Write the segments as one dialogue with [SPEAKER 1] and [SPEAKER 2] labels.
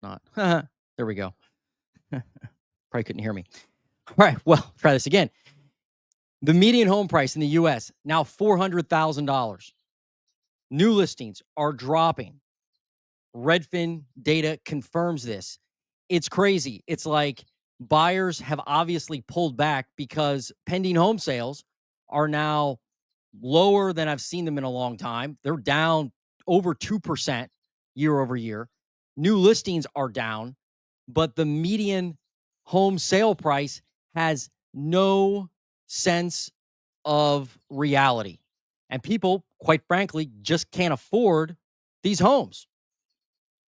[SPEAKER 1] not. There we go. Probably couldn't hear me. All right, well, try this again. The median home price in the U.S. now $400,000. New listings are dropping. Redfin data confirms this. It's crazy. It's like buyers have obviously pulled back because pending home sales are now lower than I've seen them in a long time. They're down over 2% year over year. New listings are down, but the median home sale price has no sense of reality. And people, quite frankly, just can't afford these homes.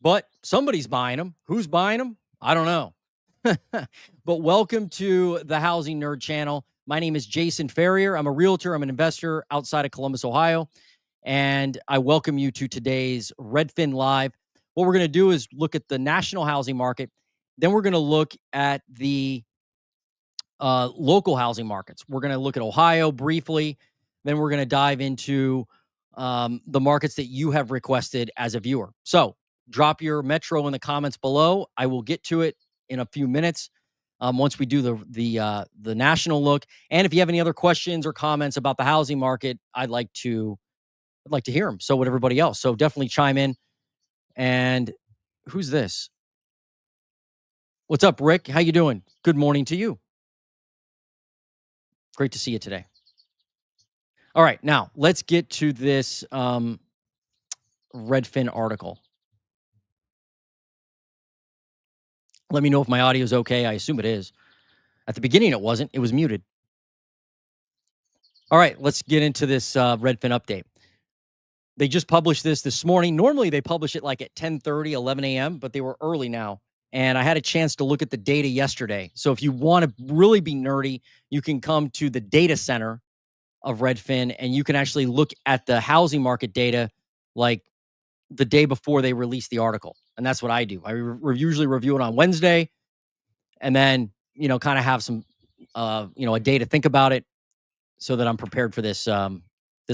[SPEAKER 1] But somebody's buying them. Who's buying them? I don't know. But welcome to the Housing Nerd Channel. My name is Jason Ferrier. I'm a realtor. I'm an investor outside of Columbus, Ohio. And I welcome you to today's Redfin Live. What we're going to do is look at the national housing market. Then we're going to look at the local housing markets. We're going to look at Ohio briefly. Then we're going to dive into the markets that you have requested as a viewer. So drop your metro in the comments below. I will get to it in a few minutes once we do the national look. And if you have any other questions or comments about the housing market, I'd like to hear them. So would everybody else. So definitely chime in. And who's this? What's up, Rick? How you doing? Good morning to you. Great to see you today. All right, now let's get to this Redfin article. Let me know if my audio is okay. I assume it is. At the beginning, it wasn't. It was muted. All right, let's get into this Redfin update. They just published this morning. Normally, they publish it like at 10:30, 11 a.m., but they were early now. And I had a chance to look at the data yesterday. So if you want to really be nerdy, you can come to the data center of Redfin, and you can actually look at the housing market data like the day before they release the article. And that's what I do. I usually review it on Wednesday and then, kind of have some, a day to think about it so that I'm prepared for this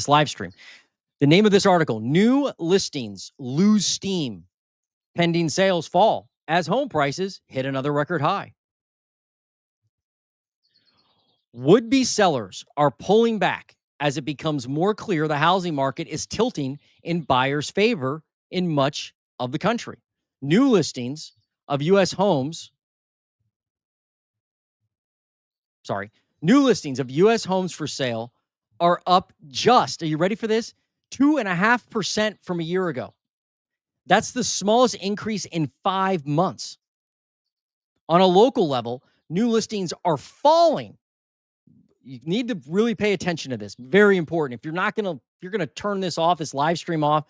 [SPEAKER 1] live stream. The name of this article: New listings lose steam, pending sales fall as home prices hit another record high. Would-be sellers are pulling back as it becomes more clear the housing market is tilting in buyers' favor in much of the country. New listings of U.S. homes for sale are up just, are you ready for this? 2.5% from a year ago. That's the smallest increase in 5 months. On a local level, new listings are falling. You need to really pay attention to this. Very important. If you're going to turn this off, this live stream off,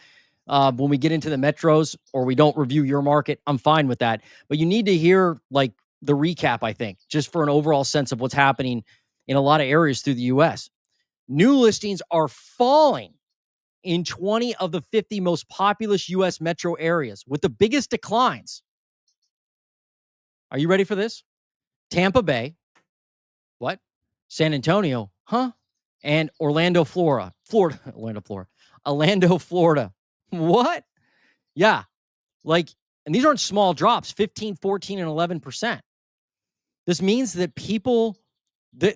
[SPEAKER 1] when we get into the metros or we don't review your market, I'm fine with that. But you need to hear like the recap, I think, just for an overall sense of what's happening in a lot of areas through the U.S. New listings are falling in 20 of the 50 most populous U.S. metro areas, with the biggest declines. Are you ready for this? Tampa Bay. What? San Antonio. Huh? And Orlando, Florida. Orlando, Florida. What? Yeah. And these aren't small drops, 15, 14, and 11%. This means that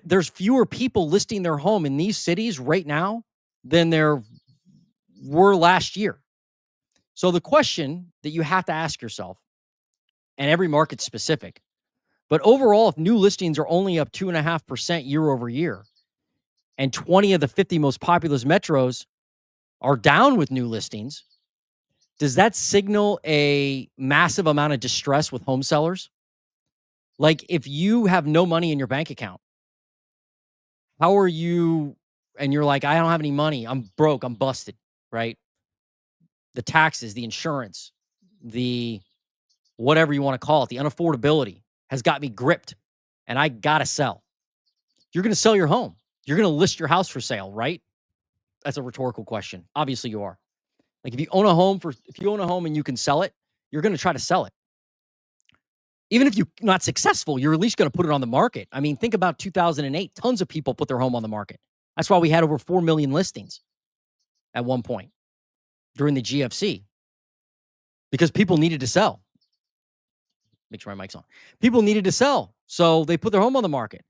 [SPEAKER 1] there's fewer people listing their home in these cities right now than there were last year. So the question that you have to ask yourself, and every market's specific, but overall, if new listings are only up 2.5% year over year, and 20 of the 50 most populous metros are down with new listings, does that signal a massive amount of distress with home sellers? Like, if you have no money in your bank account, how are you? And you're like, I don't have any money. I'm broke. I'm busted, right? The taxes, the insurance, the whatever you want to call it, the unaffordability has got me gripped, and I got to sell. You're going to sell your home. You're going to list your house for sale, right? That's a rhetorical question. Obviously you are. Like, if you own a home and you can sell it, you're going to try to sell it. Even if you're not successful, you're at least going to put it on the market. I mean, think about 2008. Tons of people put their home on the market. That's why we had over 4 million listings at one point during the GFC, because people needed to sell. Make sure my mic's on. People needed to sell, so they put their home on the market.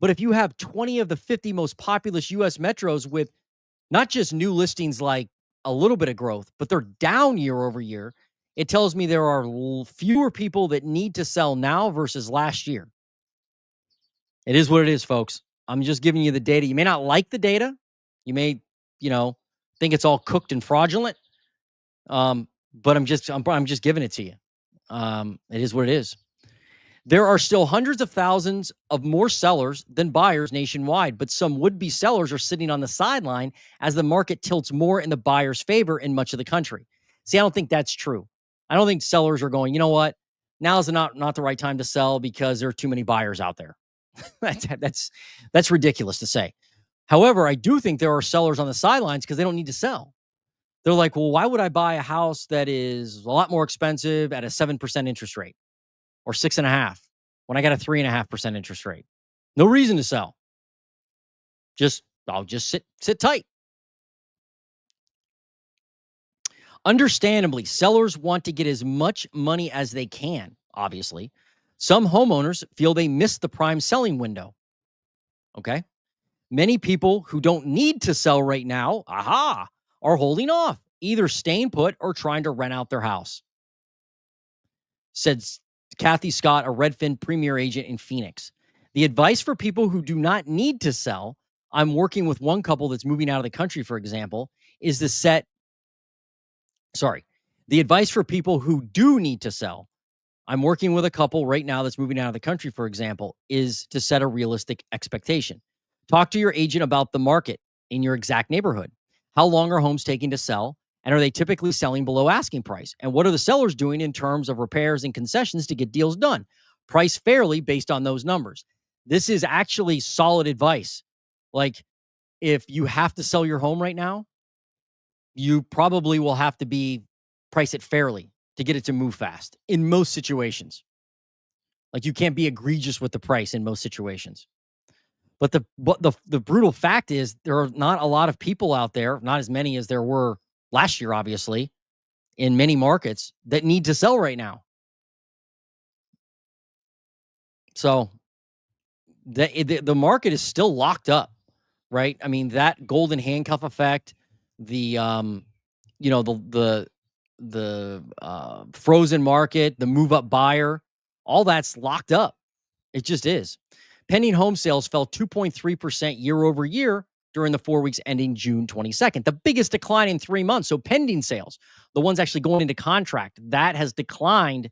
[SPEAKER 1] But if you have 20 of the 50 most populous US metros with not just new listings like a little bit of growth, but they're down year over year, it tells me there are fewer people that need to sell now versus last year. It is what it is, folks. I'm just giving you the data. You may not like the data. You may, you know, think it's all cooked and fraudulent. But I'm just giving it to you. It is what it is. There are still hundreds of thousands of more sellers than buyers nationwide, but some would-be sellers are sitting on the sideline as the market tilts more in the buyer's favor in much of the country. See, I don't think that's true. I don't think sellers are going, you know what? Now's not the right time to sell because there are too many buyers out there. that's ridiculous to say. However, I do think there are sellers on the sidelines because they don't need to sell. They're like, well, why would I buy a house that is a lot more expensive at a 7% interest rate or 6.5 when I got a 3.5% interest rate? No reason to sell. I'll just sit tight. Understandably, sellers want to get as much money as they can, obviously. Some homeowners feel they missed the prime selling window. Okay. Many people who don't need to sell right now, are holding off, either staying put or trying to rent out their house, said Kathy Scott, a Redfin premier agent in Phoenix. The advice for people who do not need to sell, I'm working with one couple that's moving out of the country, for example, is the advice for people who do need to sell, I'm working with a couple right now that's moving out of the country, for example, is to set a realistic expectation. Talk to your agent about the market in your exact neighborhood. How long are homes taking to sell? And are they typically selling below asking price? And what are the sellers doing in terms of repairs and concessions to get deals done? Price fairly based on those numbers. This is actually solid advice. Like, if you have to sell your home right now, you probably will have to price it fairly to get it to move fast in most situations. Like, you can't be egregious with the price in most situations. But the brutal fact is there are not a lot of people out there, not as many as there were last year, obviously, in many markets that need to sell right now. So the market is still locked up, right? I mean, that golden handcuff effect, the the frozen market, the move up buyer, all that's locked up. It just is. Pending home sales fell 2.3% year over year during the 4 weeks ending June 22nd, the biggest decline in 3 months. So pending sales, the ones actually going into contract, that has declined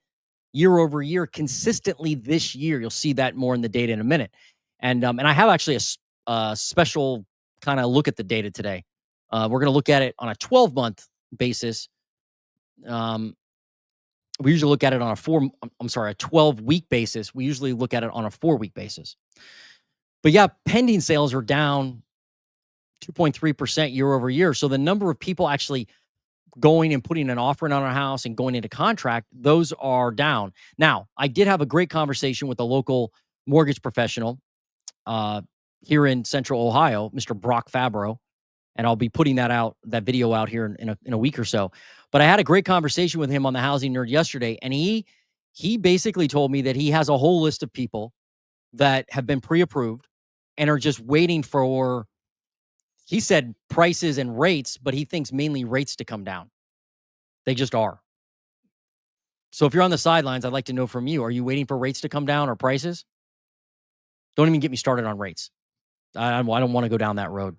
[SPEAKER 1] year over year consistently this year. You'll see that more in the data in a minute. And I have actually a special kind of look at the data today. We're going to look at it on a 12-month basis. We usually look at it on a 12-week basis. We usually look at it on a 4-week basis. But yeah, pending sales are down 2.3% year over year. So the number of people actually going and putting an offer in on a house and going into contract, those are down. Now, I did have a great conversation with a local mortgage professional here in Central Ohio, Mr. Brock Fabro, and I'll be putting that video out here in a week or so. But I had a great conversation with him on the Housing Nerd yesterday, and he basically told me that he has a whole list of people that have been pre-approved and are just waiting for, he said, prices and rates, but he thinks mainly rates to come down. They just are. So if you're on the sidelines, I'd like to know from you, are you waiting for rates to come down or prices? Don't even get me started on rates. I don't want to go down that road.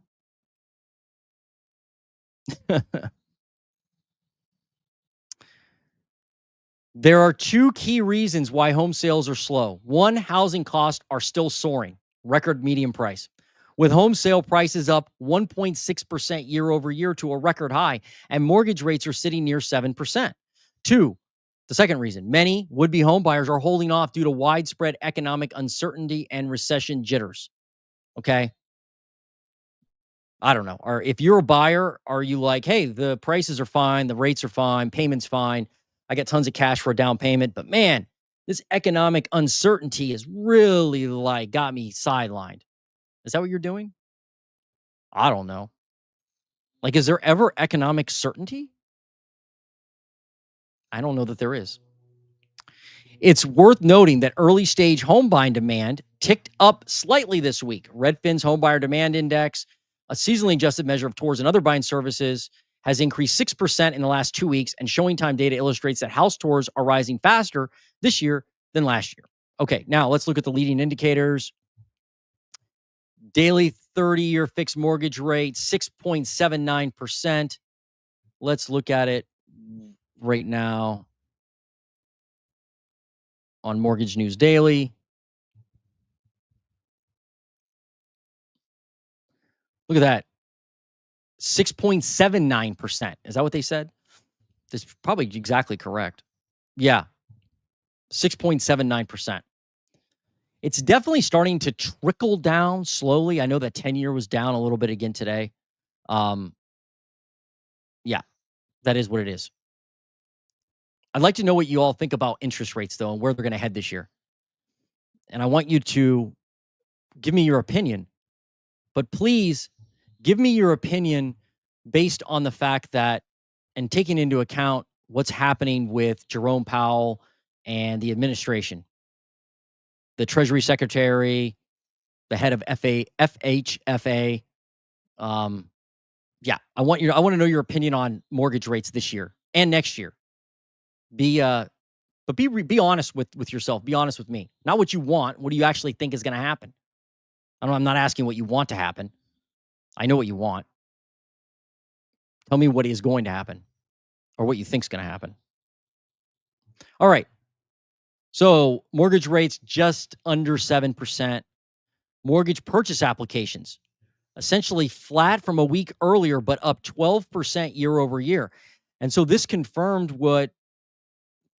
[SPEAKER 1] There are two key reasons why home sales are slow. One, housing costs are still soaring, record median price, with home sale prices up 1.6% year over year to a record high, and mortgage rates are sitting near 7%. Two, the second reason, many would-be home buyers are holding off due to widespread economic uncertainty and recession jitters. Okay? I don't know. Or if you're a buyer, are you like, hey, the prices are fine, the rates are fine, payments fine, I get tons of cash for a down payment, but man, this economic uncertainty is really got me sidelined. Is that what you're doing? I don't know. Like, is there ever economic certainty? I don't know that there is. It's worth noting that early stage home buying demand ticked up slightly this week. Redfin's home buyer demand index, a seasonally adjusted measure of tours and other buying services, has increased 6% in the last 2 weeks, and showing time data illustrates that house tours are rising faster this year than last year. Okay, now let's look at the leading indicators. Daily 30-year fixed mortgage rate, 6.79%. Let's look at it right now on Mortgage News Daily. Look at that. 6.79%. Is that what they said? That's probably exactly correct. Yeah. 6.79%. It's definitely starting to trickle down slowly. I know that 10-year was down a little bit again today. Yeah, that is what it is. I'd like to know what you all think about interest rates, though, and where they're going to head this year. And I want you to give me your opinion, but please give me your opinion based on the fact that, and taking into account what's happening with Jerome Powell and the administration, the Treasury Secretary, the head of FHFA. Yeah, I want to know your opinion on mortgage rates this year and next year. Be honest with yourself. Be honest with me. Not what you want. What do you actually think is going to happen? I'm not asking what you want to happen. I know what you want. Tell me what is going to happen or what you think is going to happen. All right. So mortgage rates just under 7%. Mortgage purchase applications essentially flat from a week earlier, but up 12% year over year. And so this confirmed what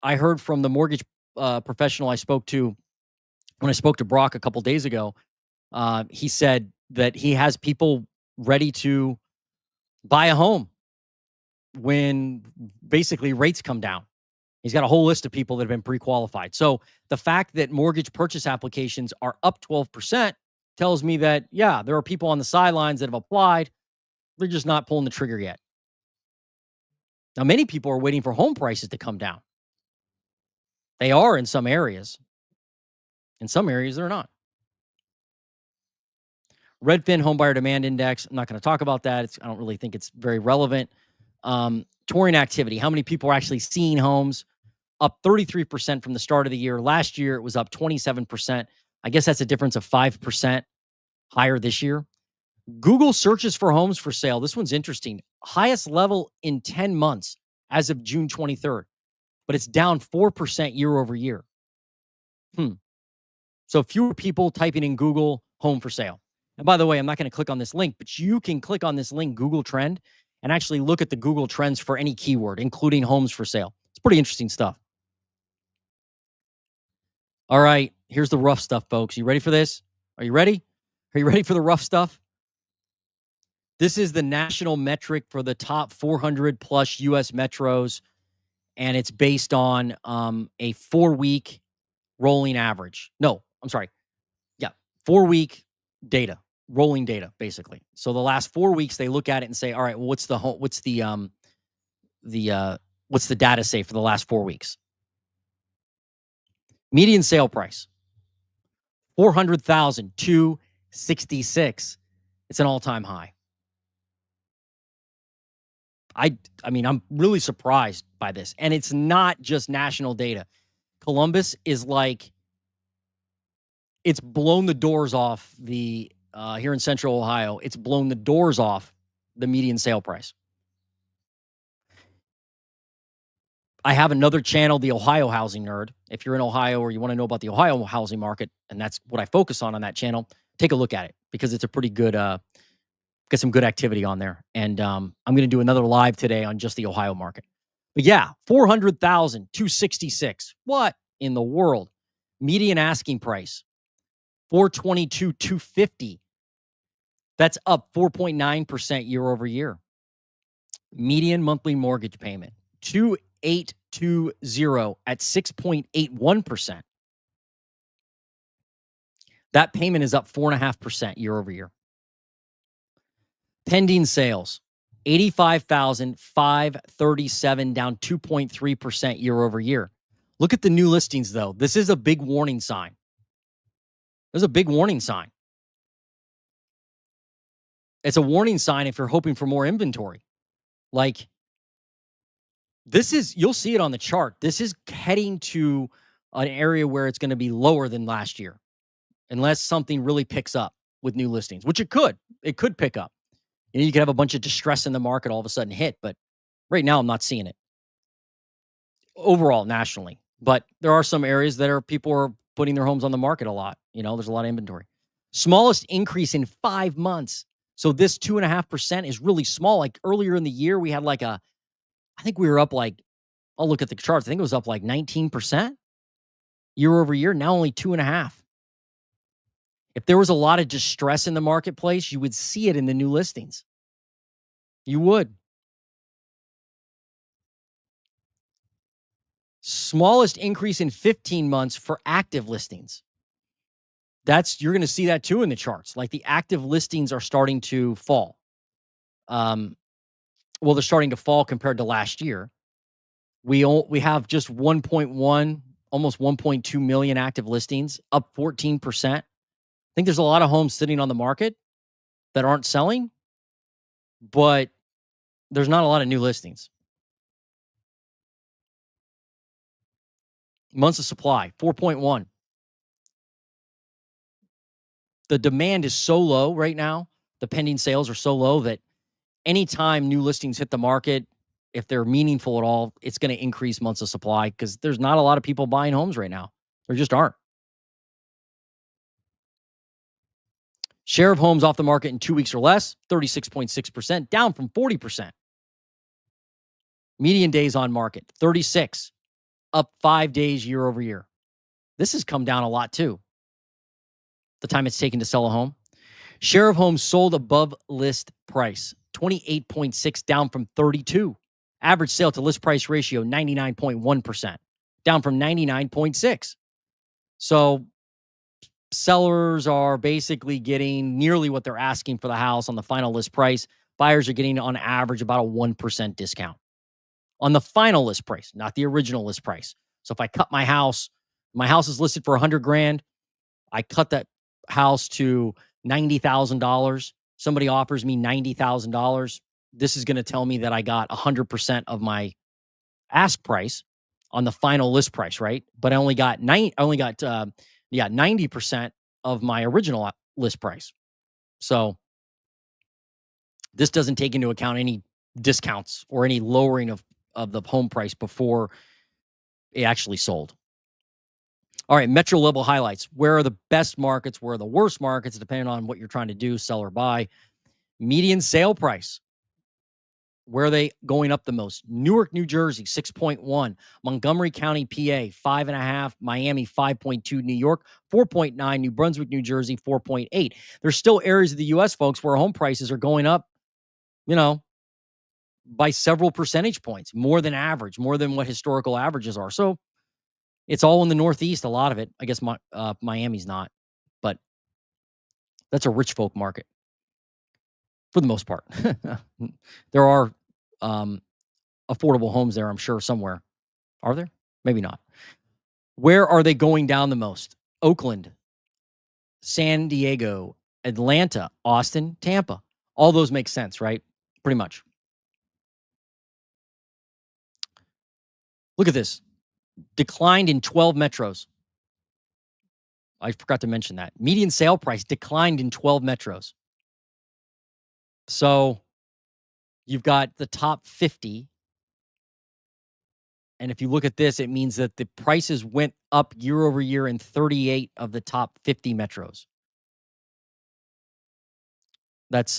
[SPEAKER 1] I heard from the mortgage professional I spoke to when I spoke to Brock a couple days ago. He said that he has people ready to buy a home when basically rates come down. He's got a whole list of people that have been pre-qualified. So the fact that mortgage purchase applications are up 12% tells me that, yeah, there are people on the sidelines that have applied. They're just not pulling the trigger yet. Now, many people are waiting for home prices to come down. They are in some areas. In some areas, they're not. Redfin Home Buyer Demand Index, I'm not going to talk about that. I don't really think it's very relevant. Touring activity, how many people are actually seeing homes? Up 33% from the start of the year. Last year, it was up 27%. I guess that's a difference of 5% higher this year. Google searches for homes for sale. This one's interesting. Highest level in 10 months as of June 23rd, but it's down 4% year over year. So fewer people typing in Google home for sale. And by the way, I'm not going to click on this link, but you can click on this link, Google Trend, and actually look at the Google Trends for any keyword, including homes for sale. It's pretty interesting stuff. All right, here's the rough stuff, folks. You ready for this? Are you ready? Are you ready for the rough stuff? This is the national metric for the top 400 plus U.S. metros, and it's based on a 4-week rolling average. No, I'm sorry. Yeah, 4-week data, rolling data, basically. So the last 4 weeks, they look at it and say, all right, well, what's the data say for the last 4 weeks? Median sale price, 400,266. It's an all-time high. I mean, I'm really surprised by this. And it's not just national data. Columbus is like, it's blown the doors off the, here in Central Ohio, it's blown the doors off the median sale price. I have another channel, the Ohio Housing Nerd. If you're in Ohio or you want to know about the Ohio housing market, and that's what I focus on that channel, take a look at it because it's a pretty good, get some good activity on there. And I'm going to do another live today on just the Ohio market. But yeah, 400,266. What in the world? Median asking price, 422,250. That's up 4.9% year over year. Median monthly mortgage payment, 2,820 at 6.81%. That payment is up 4.5% year over year. Pending sales, 85,537, down 2.3% year over year. Look at the new listings, though. This is a big warning sign. There's a big warning sign. It's a warning sign if you're hoping for more inventory. Like, this is, you'll see it on the chart. This is heading to an area where it's going to be lower than last year, unless something really picks up with new listings, which it could. It could pick up. You could have a bunch of distress in the market all of a sudden hit, but right now I'm not seeing it overall nationally. But there are some areas that are people are putting their homes on the market a lot. There's a lot of inventory. Smallest increase in 5 months. So this 2.5% is really small. Like earlier in the year, we had I think we were up I'll look at the charts. I think it was up 19% year over year. Now only 2.5%. If there was a lot of distress in the marketplace, you would see it in the new listings. You would. Smallest increase in 15 months for active listings. You're going to see that too in the charts. Like the active listings are starting to fall. Well, they're starting to fall compared to last year. We have just 1.1, almost 1.2 million active listings, up 14%. I think there's a lot of homes sitting on the market that aren't selling, but there's not a lot of new listings. Months of supply, 4.1. The demand is so low right now. The pending sales are so low that anytime new listings hit the market, if they're meaningful at all, it's going to increase months of supply because there's not a lot of people buying homes right now. There just aren't. Share of homes off the market in 2 weeks or less, 36.6%, down from 40%. Median days on market, 36, up 5 days year over year. This has come down a lot too. The time it's taken to sell a home. Share of homes sold above list price, 28.6, down from 32. Average sale to list price ratio, 99.1%, down from 99.6. So sellers are basically getting nearly what they're asking for the house on the final list price. Buyers are getting on average about a 1% discount on the final list price, not the original list price. So if I cut my house is listed for $100,000. I cut that house to $90,000. Somebody offers me $90,000. This is going to tell me that I got 100% of my ask price on the final list price, right? But I only got 90% of my original list price. So this doesn't take into account any discounts or any lowering of the home price before it actually sold. All right, metro level highlights. Where are the best markets? Where are the worst markets, depending on what you're trying to do, sell or buy? Median sale price. Where are they going up the most? Newark, New Jersey, 6.1. Montgomery County, PA, 5.5. Miami, 5.2. New York, 4.9. New Brunswick, New Jersey, 4.8. There's still areas of the U.S., folks, where home prices are going up, by several percentage points, more than average, more than what historical averages are. So it's all in the Northeast, a lot of it. I guess Miami's not, but that's a rich folk market for the most part. There are affordable homes there, I'm sure, somewhere. Are there? Maybe not. Where are they going down the most? Oakland, San Diego, Atlanta, Austin, Tampa. All those make sense, right? Pretty much. Look at this. Declined in 12 metros. I forgot to mention that. Median sale price declined in 12 metros. So you've got the top 50. And if you look at this, it means that the prices went up year over year in 38 of the top 50 metros. That's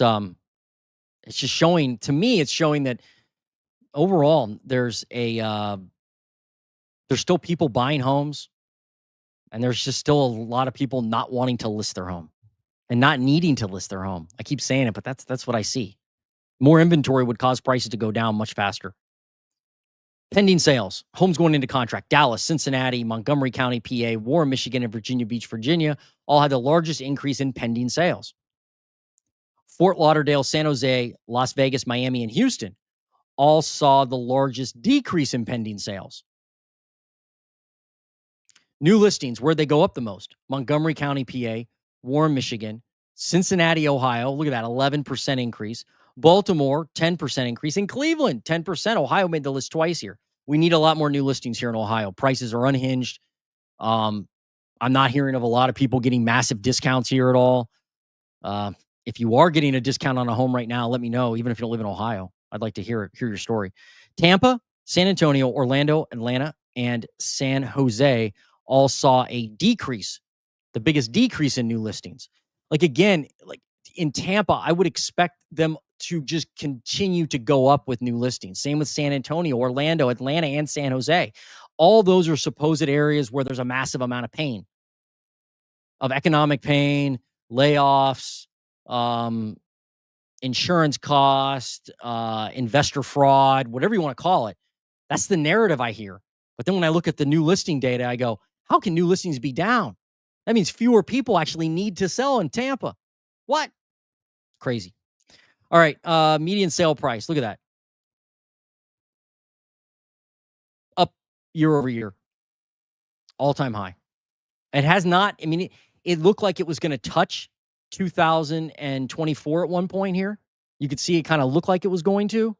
[SPEAKER 1] it's just showing, to me, it's showing that overall there's still people buying homes, and there's just still a lot of people not wanting to list their home and not needing to list their home. I keep saying it, but that's what I see. More inventory would cause prices to go down much faster. Pending sales, homes going into contract. Dallas, Cincinnati, Montgomery County, PA, Warren, Michigan, and Virginia Beach, Virginia all had the largest increase in pending sales. Fort Lauderdale, San Jose, Las Vegas, Miami, and Houston all saw the largest decrease in pending sales. New listings, where'd they go up the most? Montgomery County, PA, Warren, Michigan, Cincinnati, Ohio. Look at that, 11% increase. Baltimore, 10% increase. In Cleveland, 10%. Ohio made the list twice here. We need a lot more new listings here in Ohio. Prices are unhinged. I'm not hearing of a lot of people getting massive discounts here at all. If you are getting a discount on a home right now, let me know, even if you don't live in Ohio. I'd like to hear your story. Tampa, San Antonio, Orlando, Atlanta, and San Jose all saw a decrease, the biggest decrease in new listings. Like, again, like in Tampa, I would expect them to just continue to go up with new listings. Same with San Antonio, Orlando, Atlanta, and San Jose. All those are supposed areas where there's a massive amount of pain, of economic pain, layoffs, insurance cost, investor fraud, whatever you want to call it. That's the narrative I hear. But then when I look at the new listing data, I go, how can new listings be down? That means fewer people actually need to sell in Tampa. What? Crazy. All right. Median sale price. Look at that. Up year over year. All-time high. It has not. I mean, it looked like it was going to touch 2024 at one point here. You could see it kind of look like it was going to.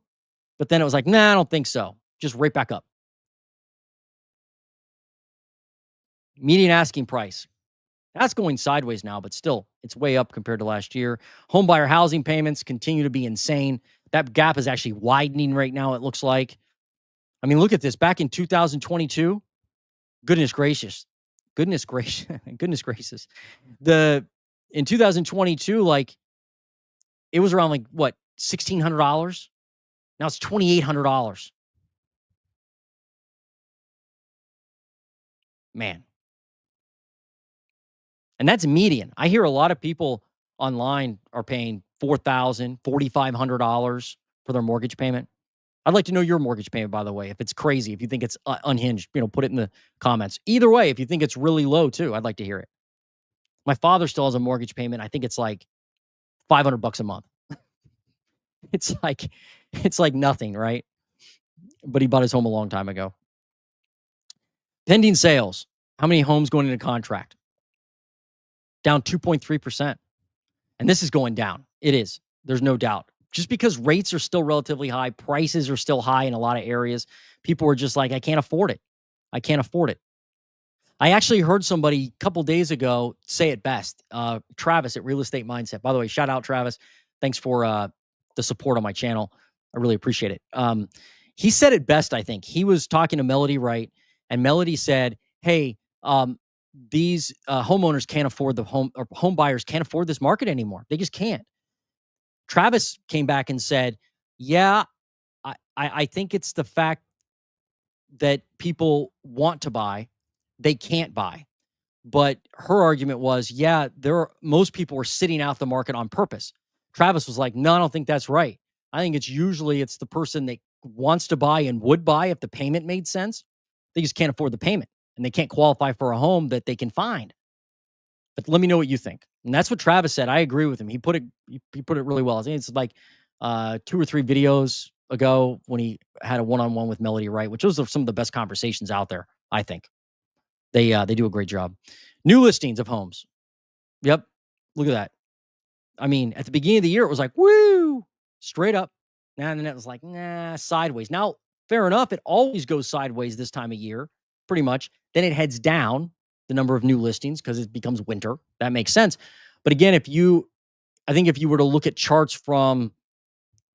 [SPEAKER 1] But then it was like, nah, I don't think so. Just right back up. Median asking price. That's going sideways now, but still, it's way up compared to last year. Home buyer housing payments continue to be insane. That gap is actually widening right now, it looks like. I mean, look at this. Back in 2022, goodness gracious. In 2022, like, it was around like what, $1,600? Now it's $2,800. Man. And that's median. I hear a lot of people online are paying $4,000, $4,500 for their mortgage payment. I'd like to know your mortgage payment, by the way. If it's crazy, if you think it's unhinged, put it in the comments. Either way, if you think it's really low too, I'd like to hear it. My father still has a mortgage payment. I think it's like $500 a month. It's like nothing, right? But he bought his home a long time ago. Pending sales. How many homes going into contract? Down 2.3%. And this is going down. It is. There's no doubt. Just because rates are still relatively high, prices are still high in a lot of areas, people are just like, I can't afford it. I can't afford it. I actually heard somebody a couple days ago say it best. Travis at Real Estate Mindset. By the way, shout out, Travis. Thanks for the support on my channel. I really appreciate it. He said it best, I think. He was talking to Melody Wright, and Melody said, hey, these homeowners can't afford home buyers can't afford this market anymore. They just can't. Travis came back and said, yeah, I think it's the fact that people want to buy, they can't buy. But her argument was, yeah, most people are sitting out the market on purpose. Travis was like, no, I don't think that's right. I think it's the person that wants to buy and would buy if the payment made sense. They just can't afford the payment and they can't qualify for a home that they can find. But let me know what you think. And that's what Travis said. I agree with him. He put it really well. I think it's like 2 or 3 videos ago when he had a one-on-one with Melody Wright, which was some of the best conversations out there, I think. They do a great job. New listings of homes. Yep. Look at that. I mean, at the beginning of the year, it was like, woo, straight up. And then it was like, nah, sideways. Now, fair enough. It always goes sideways this time of year, pretty much. Then it heads down, the number of new listings, because it becomes winter. That makes sense. But again, I think if you were to look at charts from,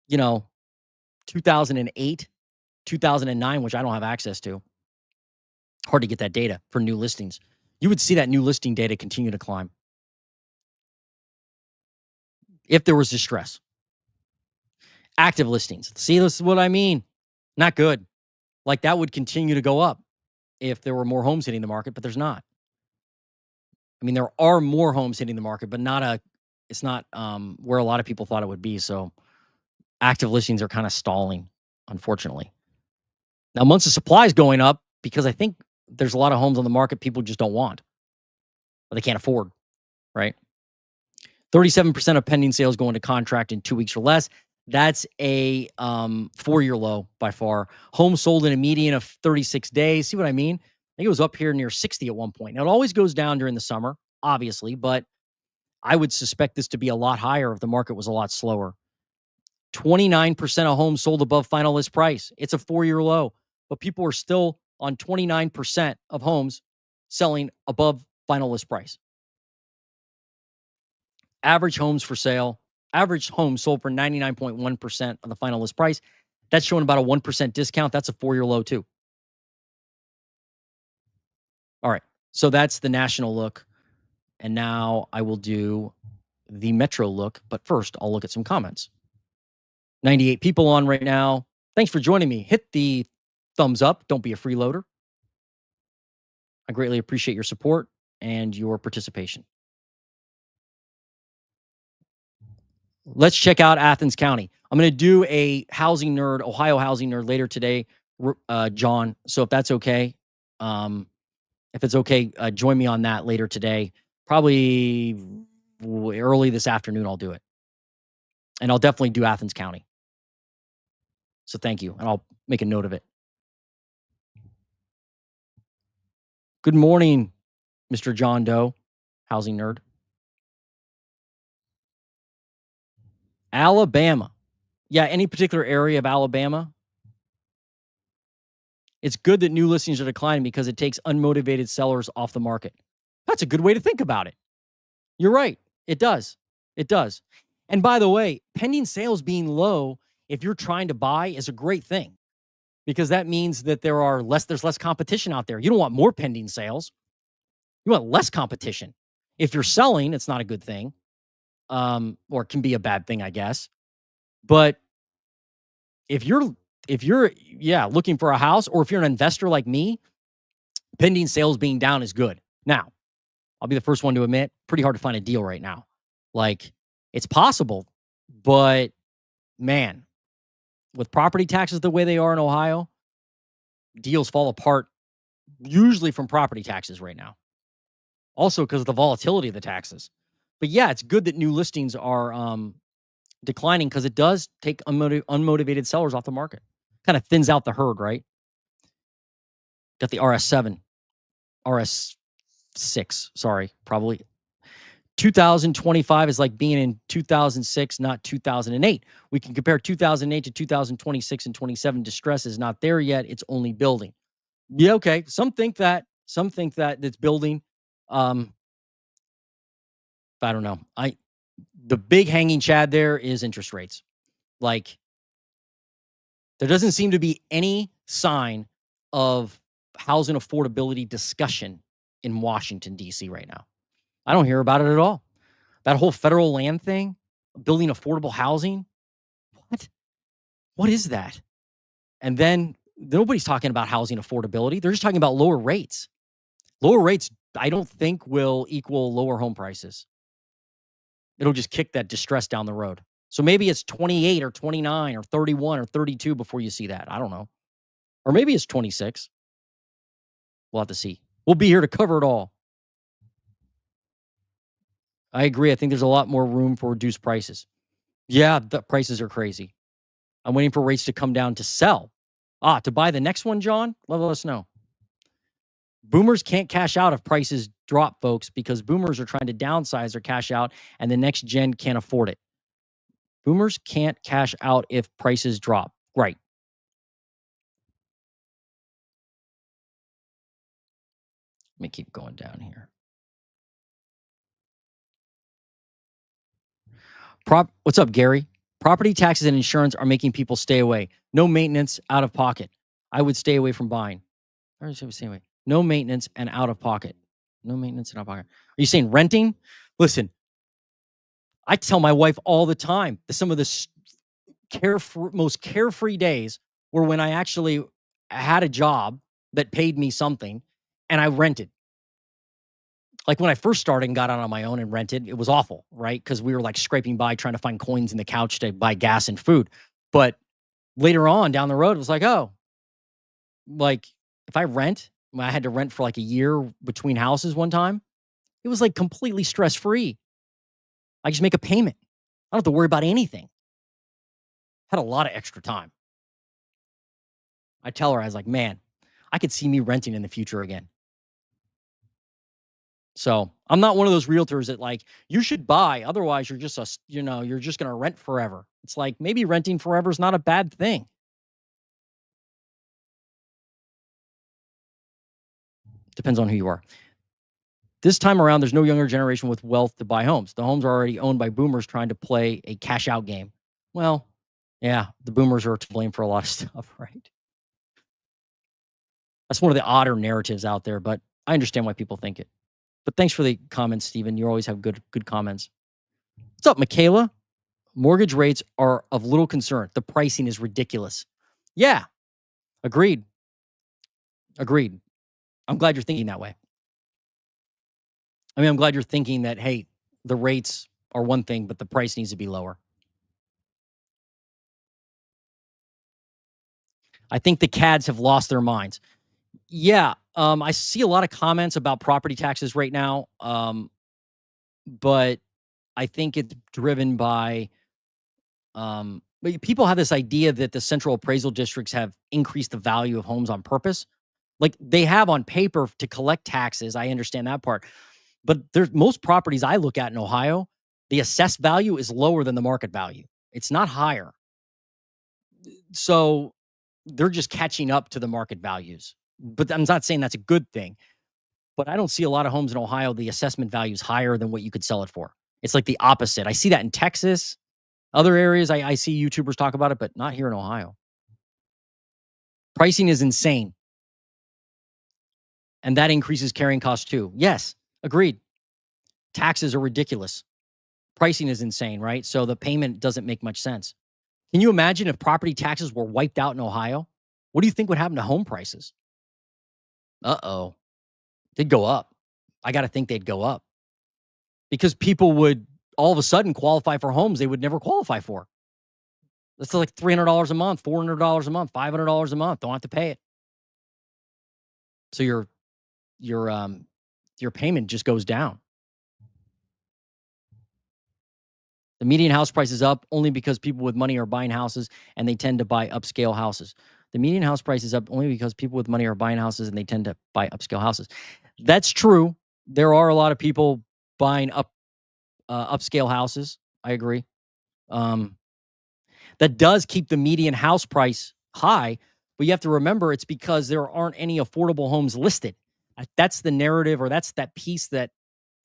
[SPEAKER 1] 2008, 2009, which I don't have access to, hard to get that data for new listings, you would see that new listing data continue to climb if there was distress. Active listings. See, this is what I mean. Not good. Like, that would continue to go up if there were more homes hitting the market, but there's not. I mean, there are more homes hitting the market, but it's not where a lot of people thought it would be. So active listings are kind of stalling, unfortunately. Now, months of supply is going up because I think there's a lot of homes on the market people just don't want, or they can't afford, right? 37% of pending sales go into contract in 2 weeks or less. That's a 4-year low by far. Homes sold in a median of 36 days. See what I mean? think it was up here near 60 at one point. Now, it always goes down during the summer, obviously, but I would suspect this to be a lot higher if the market was a lot slower. 29% of homes sold above final list price. It's a 4-year low, but people are still on 29% of homes selling above final list price. Average homes for sale, average homes sold for 99.1% of the final list price. That's showing about a 1% discount. That's a 4-year low too. All right. So that's the national look. And now I will do the metro look. But first, I'll look at some comments. 98 people on right now. Thanks for joining me. Hit the thumbs up. Don't be a freeloader. I greatly appreciate your support and your participation. Let's check out Athens County. I'm going to do a housing nerd, Ohio housing nerd later today, John. So if that's okay, if it's okay, join me on that later today. Probably early this afternoon, I'll do it. And I'll definitely do Athens County. So thank you. And I'll make a note of it. Good morning, Mr. John Doe, housing nerd. Alabama. Yeah, any particular area of Alabama? It's good that new listings are declining because it takes unmotivated sellers off the market. That's a good way to think about it. You're right. It does. It does. And by the way, pending sales being low, if you're trying to buy, is a great thing because that means that there's less competition out there. You don't want more pending sales. You want less competition. If you're selling, it's not a good thing. Or it can be a bad thing, I guess. But if you're looking for a house, or if you're an investor like me, pending sales being down is good. Now, I'll be the first one to admit, pretty hard to find a deal right now. Like, it's possible, but man, with property taxes the way they are in Ohio, deals fall apart usually from property taxes right now. Also because of the volatility of the taxes. But yeah, it's good that new listings are declining because it does take unmotivated sellers off the market. Kind of thins out the herd, right? Got the RS7, RS6, sorry, probably. 2025 is like being in 2006, not 2008. We can compare 2008 to 2026 and 27. Distress is not there yet. It's only building. Yeah, okay. Some think that it's building. I don't know. The big hanging chad there is interest rates. Like, there doesn't seem to be any sign of housing affordability discussion in Washington, D.C. right now. I don't hear about it at all. That whole federal land thing, building affordable housing. What is that? And then nobody's talking about housing affordability. They're just talking about lower rates. Lower rates, I don't think, will equal lower home prices. It'll just kick that distress down the road. So maybe it's 28 or 29 or 31 or 32 before you see that. I don't know. Or maybe it's 26. We'll have to see. We'll be here to cover it all. I agree. I think there's a lot more room for reduced prices. Yeah, the prices are crazy. I'm waiting for rates to come down to sell. To buy the next one, John? Let us know. Boomers can't cash out if prices drop, folks, because boomers are trying to downsize or cash out, and the next gen can't afford it. Boomers can't cash out if prices drop. Right. Let me keep going down here. What's up, Gary? Property taxes and insurance are making people stay away. No maintenance, out of pocket. I would stay away from buying. Or stay away. No maintenance and out of pocket. No maintenance and out of pocket. Are you saying renting? Listen, I tell my wife all the time that some of the most carefree days were when I actually had a job that paid me something and I rented. Like when I first started and got out on my own and rented, it was awful, right? Because we were like scraping by trying to find coins in the couch to buy gas and food. But later on down the road, it was like, oh, like if I rent, I had to rent for like a year between houses one time. It was like completely stress-free. I just make a payment. I don't have to worry about anything. Had a lot of extra time. I tell her, I was like, man, I could see me renting in the future again. So I'm not one of those realtors that like, you should buy. Otherwise, you're just you're just going to rent forever. It's like maybe renting forever is not a bad thing. Depends on who you are. This time around, there's no younger generation with wealth to buy homes. The homes are already owned by boomers trying to play a cash out game. Well, yeah, the boomers are to blame for a lot of stuff, right? That's one of the odder narratives out there, but I understand why people think it. But thanks for the comments, Stephen. You always have good comments. What's up, Michaela? Mortgage rates are of little concern. The pricing is ridiculous. Yeah, agreed. Agreed. I'm glad you're thinking that way. I mean, I'm glad you're thinking that, hey, the rates are one thing, but the price needs to be lower. I think the CADs have lost their minds. Yeah, I see a lot of comments about property taxes right now, but I think it's driven by but people have this idea that the central appraisal districts have increased the value of homes on purpose. Like they have on paper to collect taxes. I understand that part. But there's most properties I look at in Ohio, the assessed value is lower than the market value. It's not higher. So they're just catching up to the market values. But I'm not saying that's a good thing. But I don't see a lot of homes in Ohio, the assessment value is higher than what you could sell it for. It's like the opposite. I see that in Texas. Other areas, I see YouTubers talk about it, but not here in Ohio. Pricing is insane. And that increases carrying costs too. Yes, agreed. Taxes are ridiculous. Pricing is insane, right? So the payment doesn't make much sense. Can you imagine if property taxes were wiped out in Ohio? What do you think would happen to home prices? Uh-oh. They'd go up. I got to think they'd go up. Because people would all of a sudden qualify for homes they would never qualify for. That's like $300 a month, $400 a month, $500 a month. Don't have to pay it. So your payment just goes down. The median house price is up only because people with money are buying houses and they tend to buy upscale houses. The median house price is up only because people with money are buying houses and they tend to buy upscale houses. That's true. There are a lot of people buying upscale houses. I agree. That does keep the median house price high, but you have to remember it's because there aren't any affordable homes listed. That's the narrative, or that's that piece that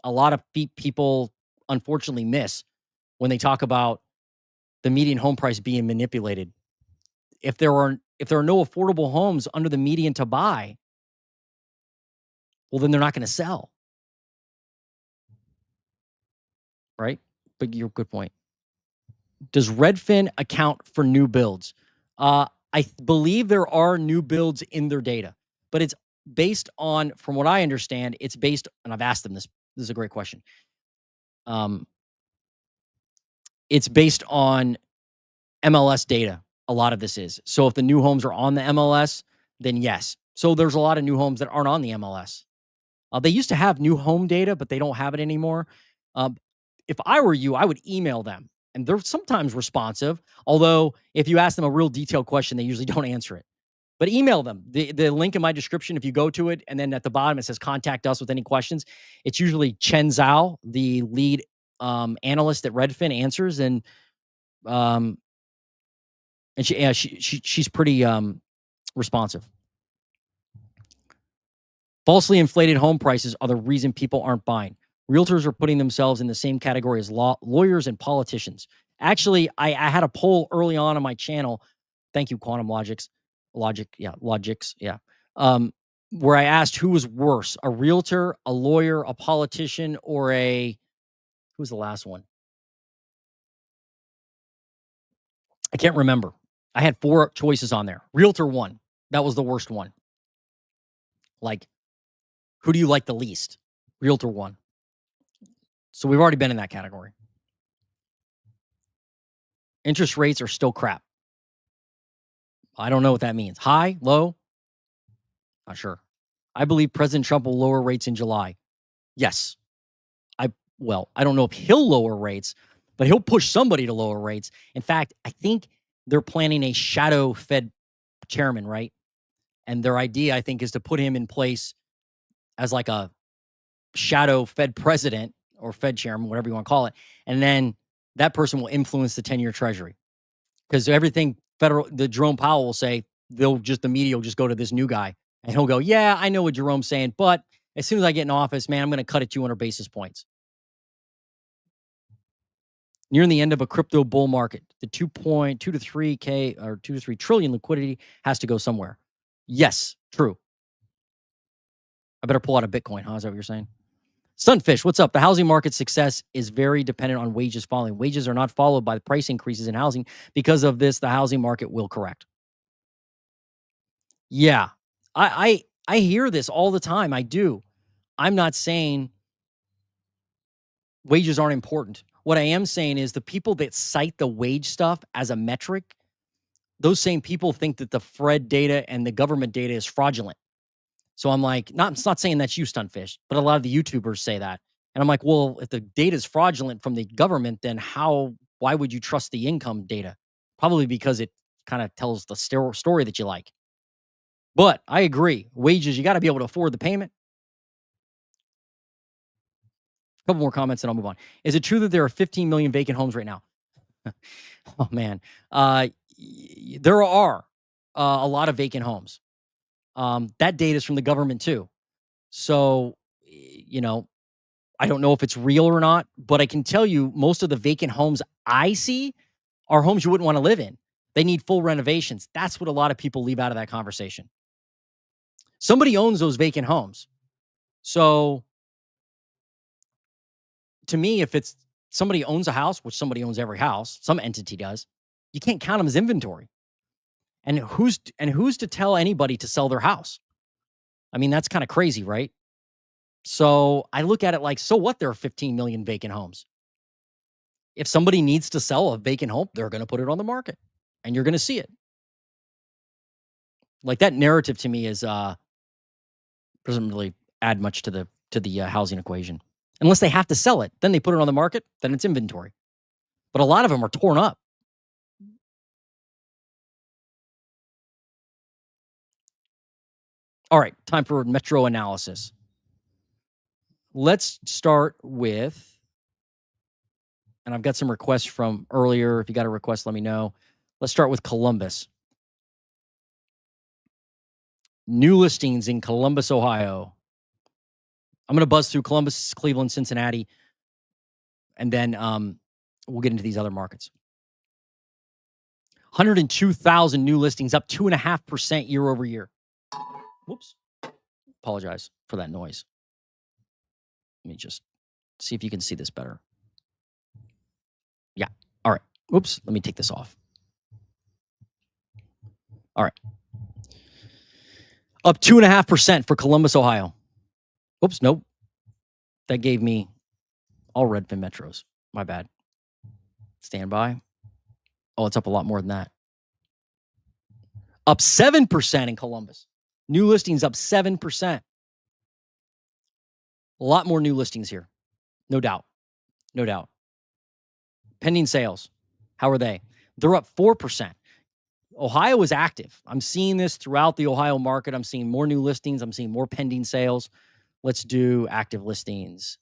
[SPEAKER 1] a lot of people unfortunately miss when they talk about the median home price being manipulated. If there are no affordable homes under the median to buy, well, then they're not going to sell, right? But you're good point. Does Redfin account for new builds? I believe there are new builds in their data, but it's based on, from what I understand, it's based, and I've asked them this. This is a great question. It's based on MLS data. A lot of this is. So if the new homes are on the MLS, then yes. So there's a lot of new homes that aren't on the MLS. They used to have new home data, but they don't have it anymore. If I were you, I would email them. And they're sometimes responsive. Although if you ask them a real detailed question, they usually don't answer it. But email them. The link in my description, if you go to it, and then at the bottom it says contact us with any questions. It's usually Chen Zhao, the lead analyst at Redfin, answers. And she's pretty responsive. Falsely inflated home prices are the reason people aren't buying. Realtors are putting themselves in the same category as lawyers and politicians. Actually, I had a poll early on my channel. Thank you, Quantum Logics. Logics. Where I asked who was worse, a realtor, a lawyer, a politician, or who was the last one? I can't remember. I had 4 choices on there. Realtor won. That was the worst one. Like, who do you like the least? Realtor won. So we've already been in that category. Interest rates are still crap. I don't know what that means. High, low? Not sure. I believe President Trump will lower rates in July. Yes. I don't know if he'll lower rates, but he'll push somebody to lower rates. In fact, I think they're planning a shadow Fed chairman, right? And their idea, I think, is to put him in place as like a shadow Fed president or Fed chairman, whatever you want to call it. And then that person will influence the 10-year treasury. Because everything the Jerome Powell will say, the media will just go to this new guy and he'll go, yeah, I know what Jerome's saying, but as soon as I get in office, man, I'm going to cut it 200 basis points. Nearing the end of a crypto bull market, the 2.2 to 3K or 2 to 3 trillion liquidity has to go somewhere. Yes, true. I better pull out a Bitcoin, huh? Is that what you're saying? Sunfish, what's up? The housing market success is very dependent on wages falling. Wages are not followed by the price increases in housing. Because of this, the housing market will correct. Yeah. I hear this all the time. I do. I'm not saying wages aren't important. What I am saying is the people that cite the wage stuff as a metric, those same people think that the Fred data and the government data is fraudulent. So I'm like, it's not saying that's you, Stunfish, but a lot of the YouTubers say that. And I'm like, well, if the data is fraudulent from the government, then why would you trust the income data? Probably because it kind of tells the story that you like. But I agree. Wages, you got to be able to afford the payment. A couple more comments and I'll move on. Is it true that there are 15 million vacant homes right now? Oh, man. There are a lot of vacant homes. That data is from the government too. So, I don't know if it's real or not, but I can tell you most of the vacant homes I see are homes you wouldn't want to live in. They need full renovations. That's what a lot of people leave out of that conversation. Somebody owns those vacant homes. So to me, if it's somebody owns a house, which somebody owns every house, some entity does, you can't count them as inventory. And who's to tell anybody to sell their house? I mean, that's kind of crazy, right? So I look at it like, so what? There are 15 million vacant homes. If somebody needs to sell a vacant home, they're going to put it on the market and you're going to see it. Like that narrative to me is doesn't really add much to the housing equation. Unless they have to sell it, then they put it on the market, then it's inventory. But a lot of them are torn up. All right, time for metro analysis. Let's start with, and I've got some requests from earlier. If you got a request, let me know. Let's start with Columbus. New listings in Columbus, Ohio. I'm going to buzz through Columbus, Cleveland, Cincinnati, and then we'll get into these other markets. 102,000 new listings, up 2.5% year over year. Whoops. Apologize for that noise. Let me just see if you can see this better. Yeah. All right. Oops. Let me take this off. All right. Up 2.5% for Columbus, Ohio. Oops. Nope. That gave me all Redfin metros. My bad. Stand by. Oh, it's up a lot more than that. Up 7% in Columbus. New listings up 7%. A lot more new listings here. No doubt. No doubt. Pending sales. How are they? They're up 4%. Ohio is active. I'm seeing this throughout the Ohio market. I'm seeing more new listings. I'm seeing more pending sales. Let's do active listings.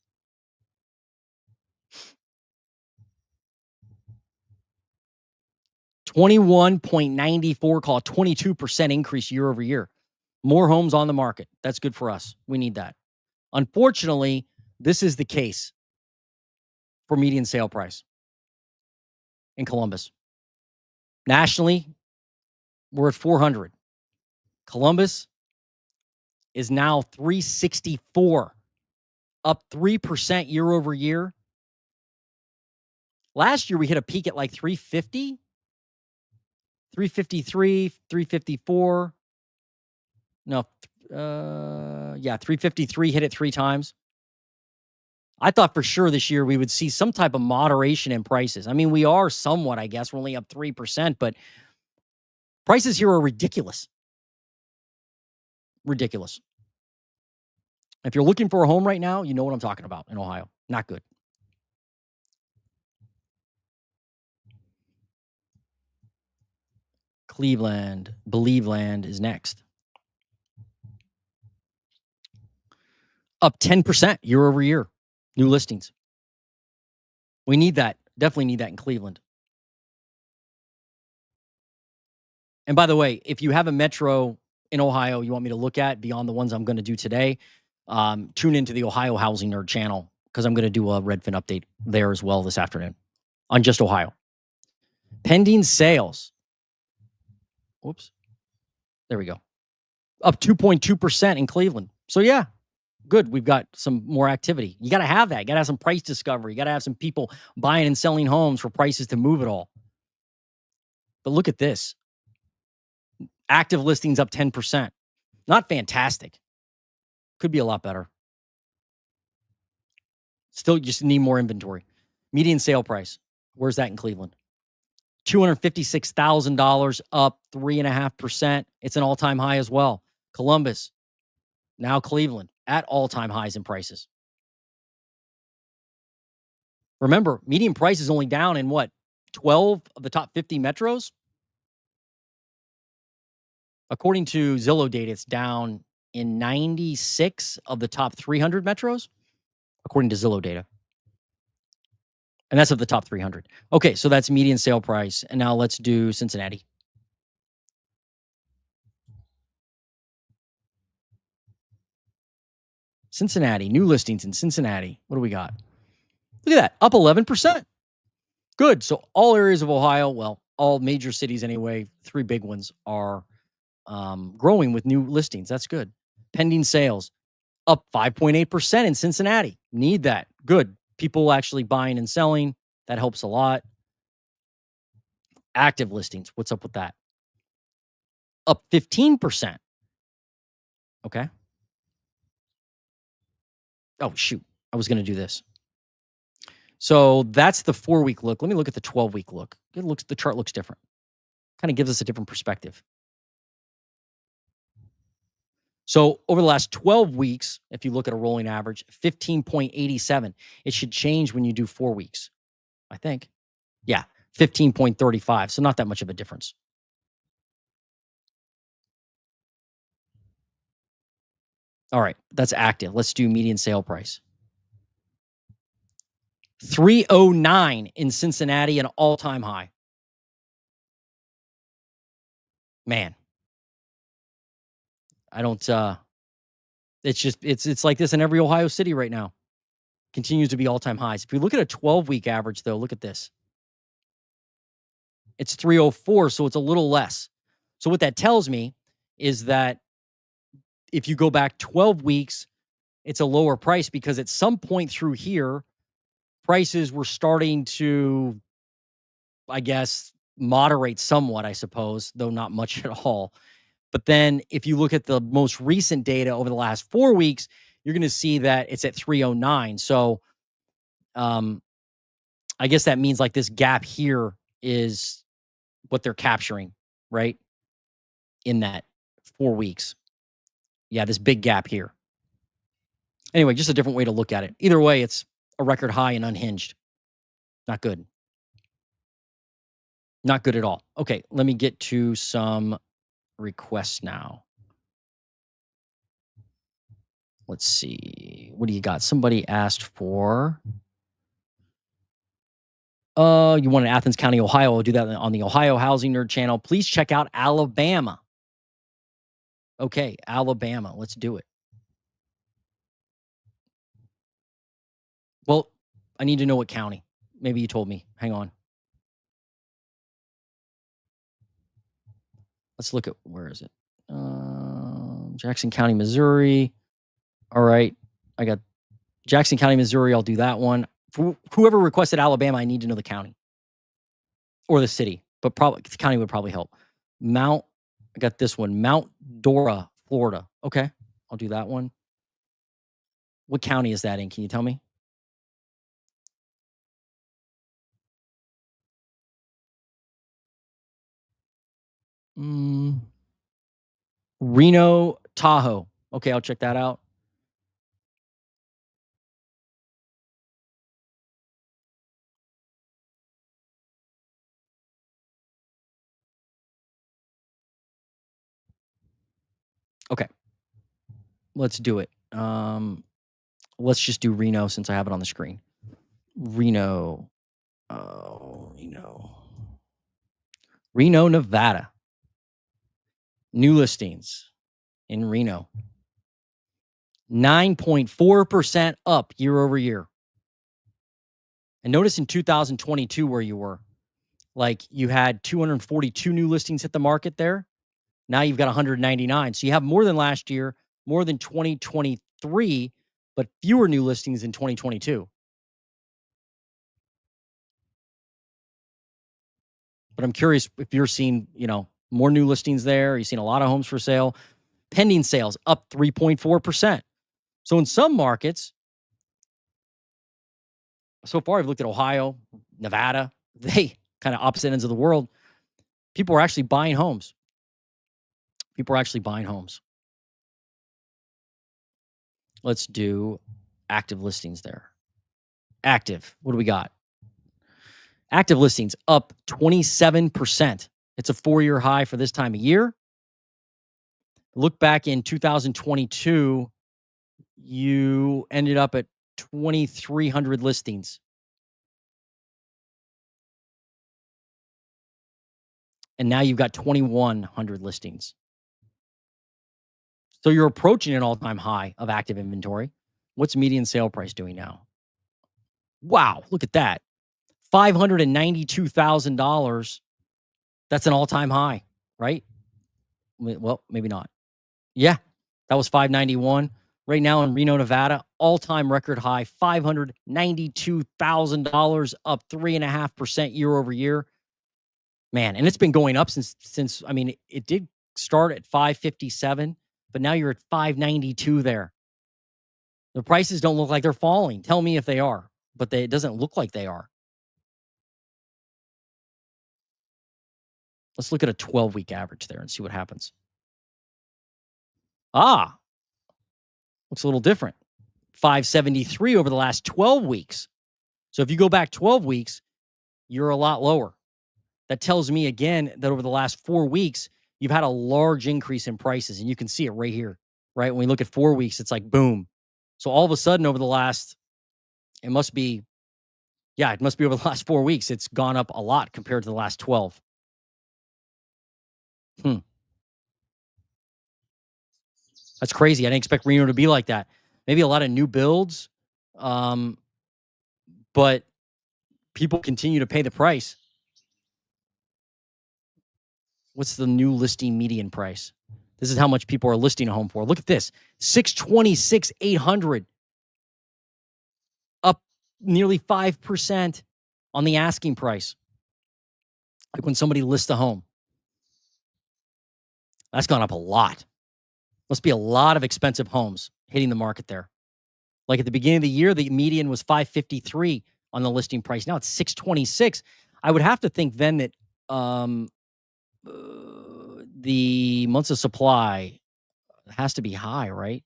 [SPEAKER 1] $21.94, call it 22% increase year over year. More homes on the market. That's good for us. We need that. Unfortunately, this is the case for median sale price in Columbus. Nationally, we're at 400. Columbus is now 364, up 3% year over year. Last year, we hit a peak at like 350, 353, 354. No, 353 hit it 3 times. I thought for sure this year we would see some type of moderation in prices. I mean, we are somewhat, I guess. We're only up 3%, but prices here are ridiculous. Ridiculous. If you're looking for a home right now, you know what I'm talking about in Ohio. Not good. Cleveland, Believe Land is next. Up 10% year over year. New listings. We need that. Definitely need that in Cleveland. And by the way, if you have a metro in Ohio you want me to look at beyond the ones I'm going to do today, tune into the Ohio Housing Nerd channel because I'm going to do a Redfin update there as well this afternoon on just Ohio. Pending sales. Whoops. There we go. Up 2.2% in Cleveland. So yeah, good. We've got some more activity. You got to have that. You got to have some price discovery. You got to have some people buying and selling homes for prices to move it all. But look at this. Active listings up 10%. Not fantastic. Could be a lot better. Still just need more inventory. Median sale price. Where's that in Cleveland? $256,000, up 3.5%. It's an all-time high as well. Columbus, now Cleveland, at all-time highs in prices. Remember, median price is only down in what? 12 of the top 50 metros? According to Zillow data, it's down in 96 of the top 300 metros, according to Zillow data. And that's of the top 300. Okay, so that's median sale price. And now let's do Cincinnati. Cincinnati, new listings in Cincinnati. What do we got? Look at that, up 11%. Good. So all areas of Ohio, well, all major cities anyway, 3 big ones are growing with new listings. That's good. Pending sales, up 5.8% in Cincinnati. Need that. Good. People actually buying and selling. That helps a lot. Active listings. What's up with that? Up 15%. Okay. Oh, shoot. I was going to do this. So that's the 4-week look. Let me look at the 12-week look. The chart looks different. Kind of gives us a different perspective. So over the last 12 weeks, if you look at a rolling average, 15.87. It should change when you do 4 weeks, I think. Yeah, 15.35. So not that much of a difference. All right, that's active. Let's do median sale price. 309 in Cincinnati, an all-time high. Man, I don't it's like this in every Ohio city right now. Continues to be all-time highs. If you look at a 12-week average though, look at this. It's 304, so it's a little less. So what that tells me is that if you go back 12 weeks, it's a lower price because at some point through here, prices were starting to, I guess, moderate somewhat, I suppose, though not much at all. But then if you look at the most recent data over the last 4 weeks, you're going to see that it's at 309. So I guess that means like this gap here is what they're capturing, right? In that 4 weeks. Yeah, this big gap here. Anyway, just a different way to look at it. Either way, it's a record high and unhinged. Not good. Not good at all. Okay, let me get to some requests now. Let's see. What do you got? Somebody asked for you want in Athens County, Ohio. I'll do that on the Ohio Housing Nerd channel. Please check out Alabama. Okay, Alabama. Let's do it. Well, I need to know what county. Maybe you told me. Hang on. Let's look at where is it? Jackson County, Missouri. All right. I got Jackson County, Missouri. I'll do that one. For whoever requested Alabama, I need to know the county or the city, but probably the county would probably help. I got this one, Mount Dora, Florida. Okay. I'll do that one. What county is that in? Can you tell me? Reno, Tahoe. Okay, I'll check that out. Okay. Let's do it. Let's just do Reno since I have it on the screen. Reno. Oh, Reno, Nevada. New listings in Reno. 9.4% up year over year. And notice in 2022 where you were. Like you had 242 new listings hit the market there. Now you've got 199. So you have more than last year, more than 2023, but fewer new listings in 2022. But I'm curious if you're seeing, more new listings there. You've seen a lot of homes for sale. Pending sales up 3.4%. So in some markets, so far I've looked at Ohio, Nevada, they kind of opposite ends of the world. People are actually buying homes. Let's do active listings there. Active. What do we got? Active listings up 27%. It's a 4-year high for this time of year. Look back in 2022, you ended up at 2,300 listings. And now you've got 2,100 listings. So you're approaching an all-time high of active inventory. What's median sale price doing now? Wow, look at that. $592,000. That's an all-time high, right? Well, maybe not. Yeah, that was 591. Right now in Reno, Nevada, all-time record high, $592,000, up 3.5% year over year. Man, and it's been going up since I mean, it did start at 557, but now you're at 592 there. The prices don't look like they're falling. Tell me if they are, but it doesn't look like they are. Let's look at a 12-week average there and see what happens. Looks a little different. 573 over the last 12 weeks. So if you go back 12 weeks, you're a lot lower. That tells me again that over the last 4 weeks, you've had a large increase in prices, and you can see it right here, right? When we look at 4 weeks, it's like boom. So all of a sudden over the last, it must be over the last 4 weeks, it's gone up a lot compared to the last 12. That's crazy. I didn't expect Reno to be like that. Maybe a lot of new builds, but people continue to pay the price. What's the new listing median price? This is how much people are listing a home for. Look at this, $626,800, up nearly 5% on the asking price. Like when somebody lists a home, that's gone up a lot. Must be a lot of expensive homes hitting the market there. Like at the beginning of the year, the median was 553 on the listing price. Now it's 626. I would have to think then that the months of supply has to be high, right?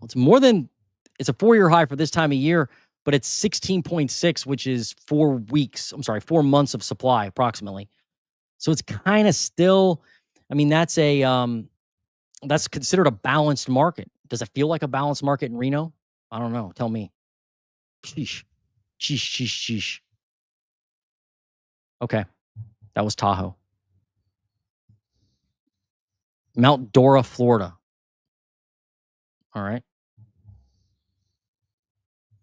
[SPEAKER 1] It's more than, it's a 4-year high for this time of year, but it's 16.6, which is 4 months of supply approximately. So it's kind of still, I mean, that's considered a balanced market. Does it feel like a balanced market in Reno? I don't know. Tell me. Sheesh. Okay. That was Tahoe. Mount Dora, Florida. All right.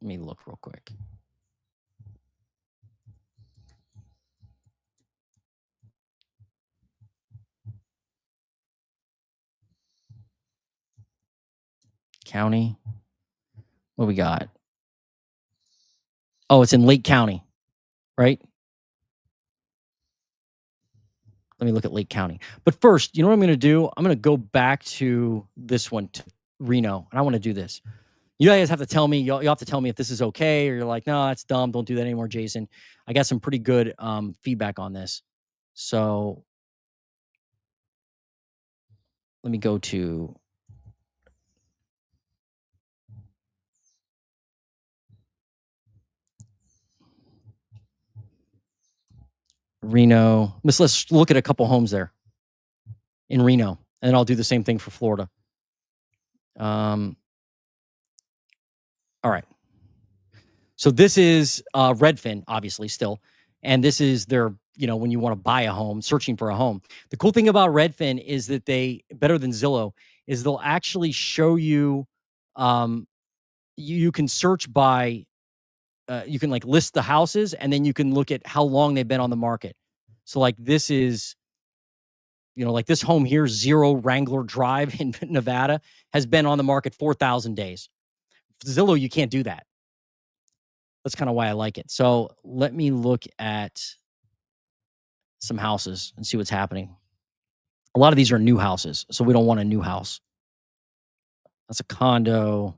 [SPEAKER 1] Let me look real quick. County. What we got? Oh, it's in Lake County, right? Let me look at Lake County. But first, you know what I'm going to do? I'm going to go back to this one, to Reno, and I want to do this. You guys have to tell me, you'll have to tell me if this is okay, or you're like, no, that's dumb. Don't do that anymore, Jason. I got some pretty good feedback on this. So let me go to Reno. Let's look at a couple homes there in Reno, and then I'll do the same thing for Florida. All right. So this is Redfin, obviously, still. And this is their, when you want to buy a home, searching for a home. The cool thing about Redfin is that better than Zillow, is they'll actually show you, um, you can search by, you can like list the houses and then you can look at how long they've been on the market. So like this is, like this home here, Zero Wrangler Drive in Nevada, has been on the market 4,000 days. Zillow, you can't do that. That's kind of why I like it. So let me look at some houses and see what's happening. A lot of these are new houses, so we don't want a new house. That's a condo.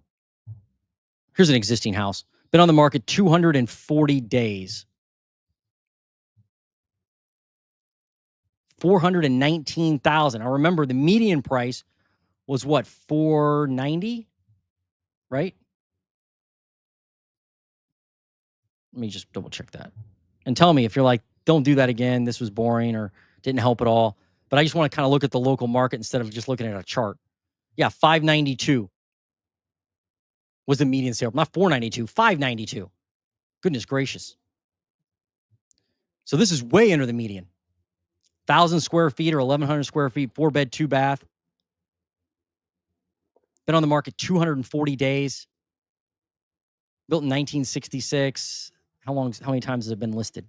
[SPEAKER 1] Here's an existing house. Been on the market 240 days. 419,000. I remember the median price was what, 490, right? Let me just double check that. And tell me if you're like, don't do that again, this was boring or didn't help at all. But I just want to kind of look at the local market instead of just looking at a chart. Yeah, 592 was the median sale. Not 492, 592. Goodness gracious. So this is way under the median. 1,000 square feet or 1,100 square feet, 4-bed, 2-bath. Been on the market 240 days. Built in 1966. How many times has it been listed?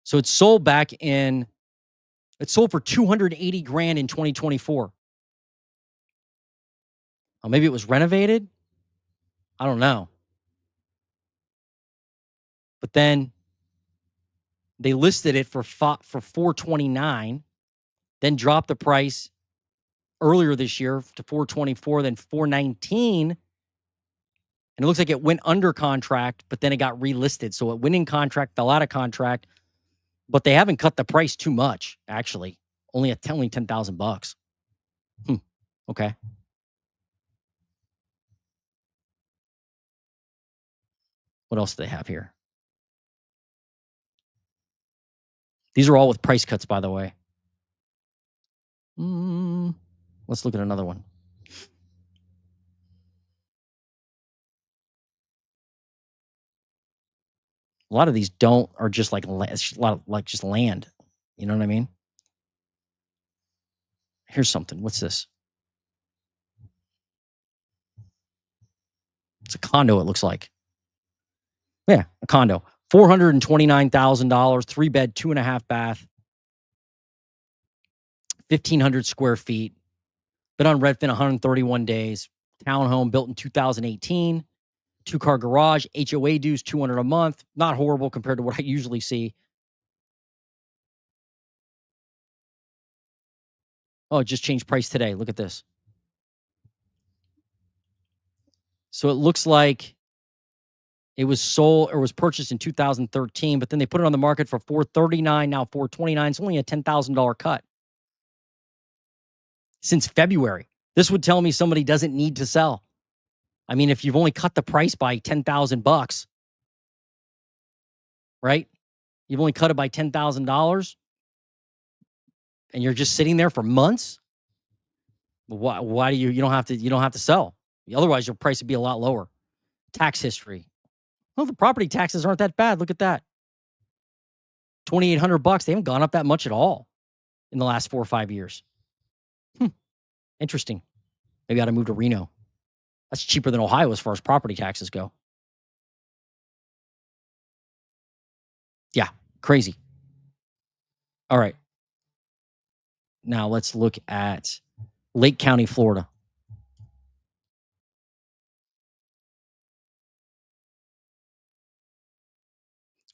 [SPEAKER 1] So it sold for 280 grand in 2024. Oh, maybe it was renovated. I don't know. But then they listed it for 429, then dropped the price earlier this year to 424, then 419. And it looks like it went under contract, but then it got relisted. So it went in contract, fell out of contract, but they haven't cut the price too much, actually. Only $10,000. Okay. What else do they have here? These are all with price cuts, by the way. Let's look at another one. A lot of these are just like, it's just a lot of like just land. You know what I mean? Here's something. What's this? It's a condo, it looks like. Yeah, a condo. $429,000, 3-bed, 2.5 bath, 1,500 square feet. Been on Redfin 131 days. Townhome built in 2018. 2-car garage. HOA dues $200 a month. Not horrible compared to what I usually see. Oh, it just changed price today. Look at this. So it looks like it was sold or was purchased in 2013, but then they put it on the market for $439, now $429. It's only a $10,000 cut since February. This would tell me somebody doesn't need to sell. I mean, if you've only cut the price by $10,000, right? You've only cut it by $10,000 and you're just sitting there for months. Why do you don't have to sell? Otherwise, your price would be a lot lower. Tax history. Well, the property taxes aren't that bad. Look at that. $2,800. They haven't gone up that much at all in the last 4 or 5 years. Interesting. Maybe I ought to move to Reno. That's cheaper than Ohio as far as property taxes go. Yeah, crazy. All right. Now let's look at Lake County, Florida.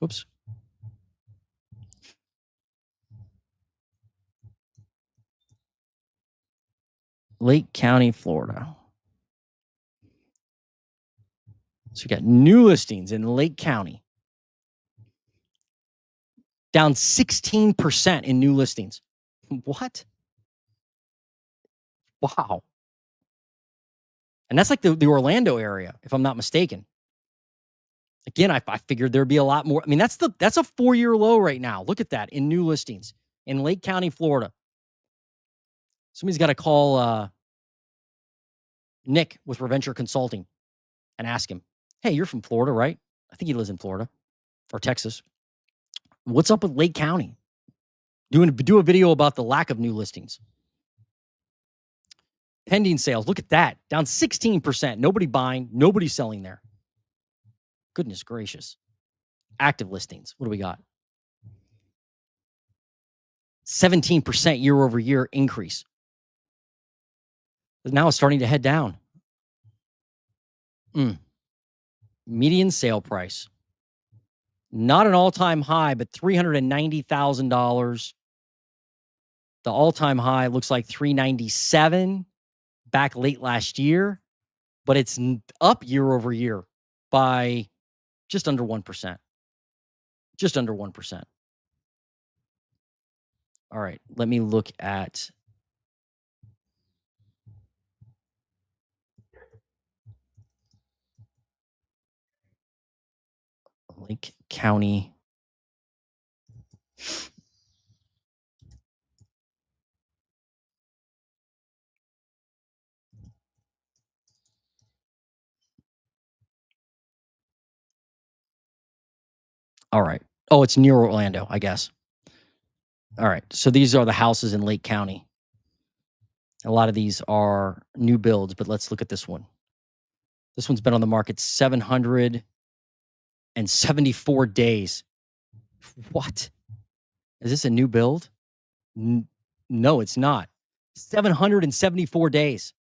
[SPEAKER 1] Oops. Lake County, Florida. So we got new listings in Lake County. Down 16% in new listings. What? Wow. And that's like the Orlando area, if I'm not mistaken. Again, I figured there'd be a lot more. I mean, that's a 4-year low right now. Look at that in new listings in Lake County, Florida. Somebody's got to call Nick with Reventure Consulting and ask him, hey, you're from Florida, right? I think he lives in Florida or Texas. What's up with Lake County? Do a video about the lack of new listings. Pending sales, look at that, down 16%. Nobody buying, nobody selling there. Goodness gracious. Active listings, what do we got? 17% year over year increase. But now it's starting to head down. Median sale price. Not an all-time high, but $390,000. The all-time high looks like $397 back late last year, but it's up year over year by just under 1%. Just under 1%. All right, let me look at Lake County. All right. Oh, it's near Orlando, I guess. All right. So these are the houses in Lake County. A lot of these are new builds, but let's look at this one. This one's been on the market 774 days. What? Is this a new build? No, it's not. 774 days.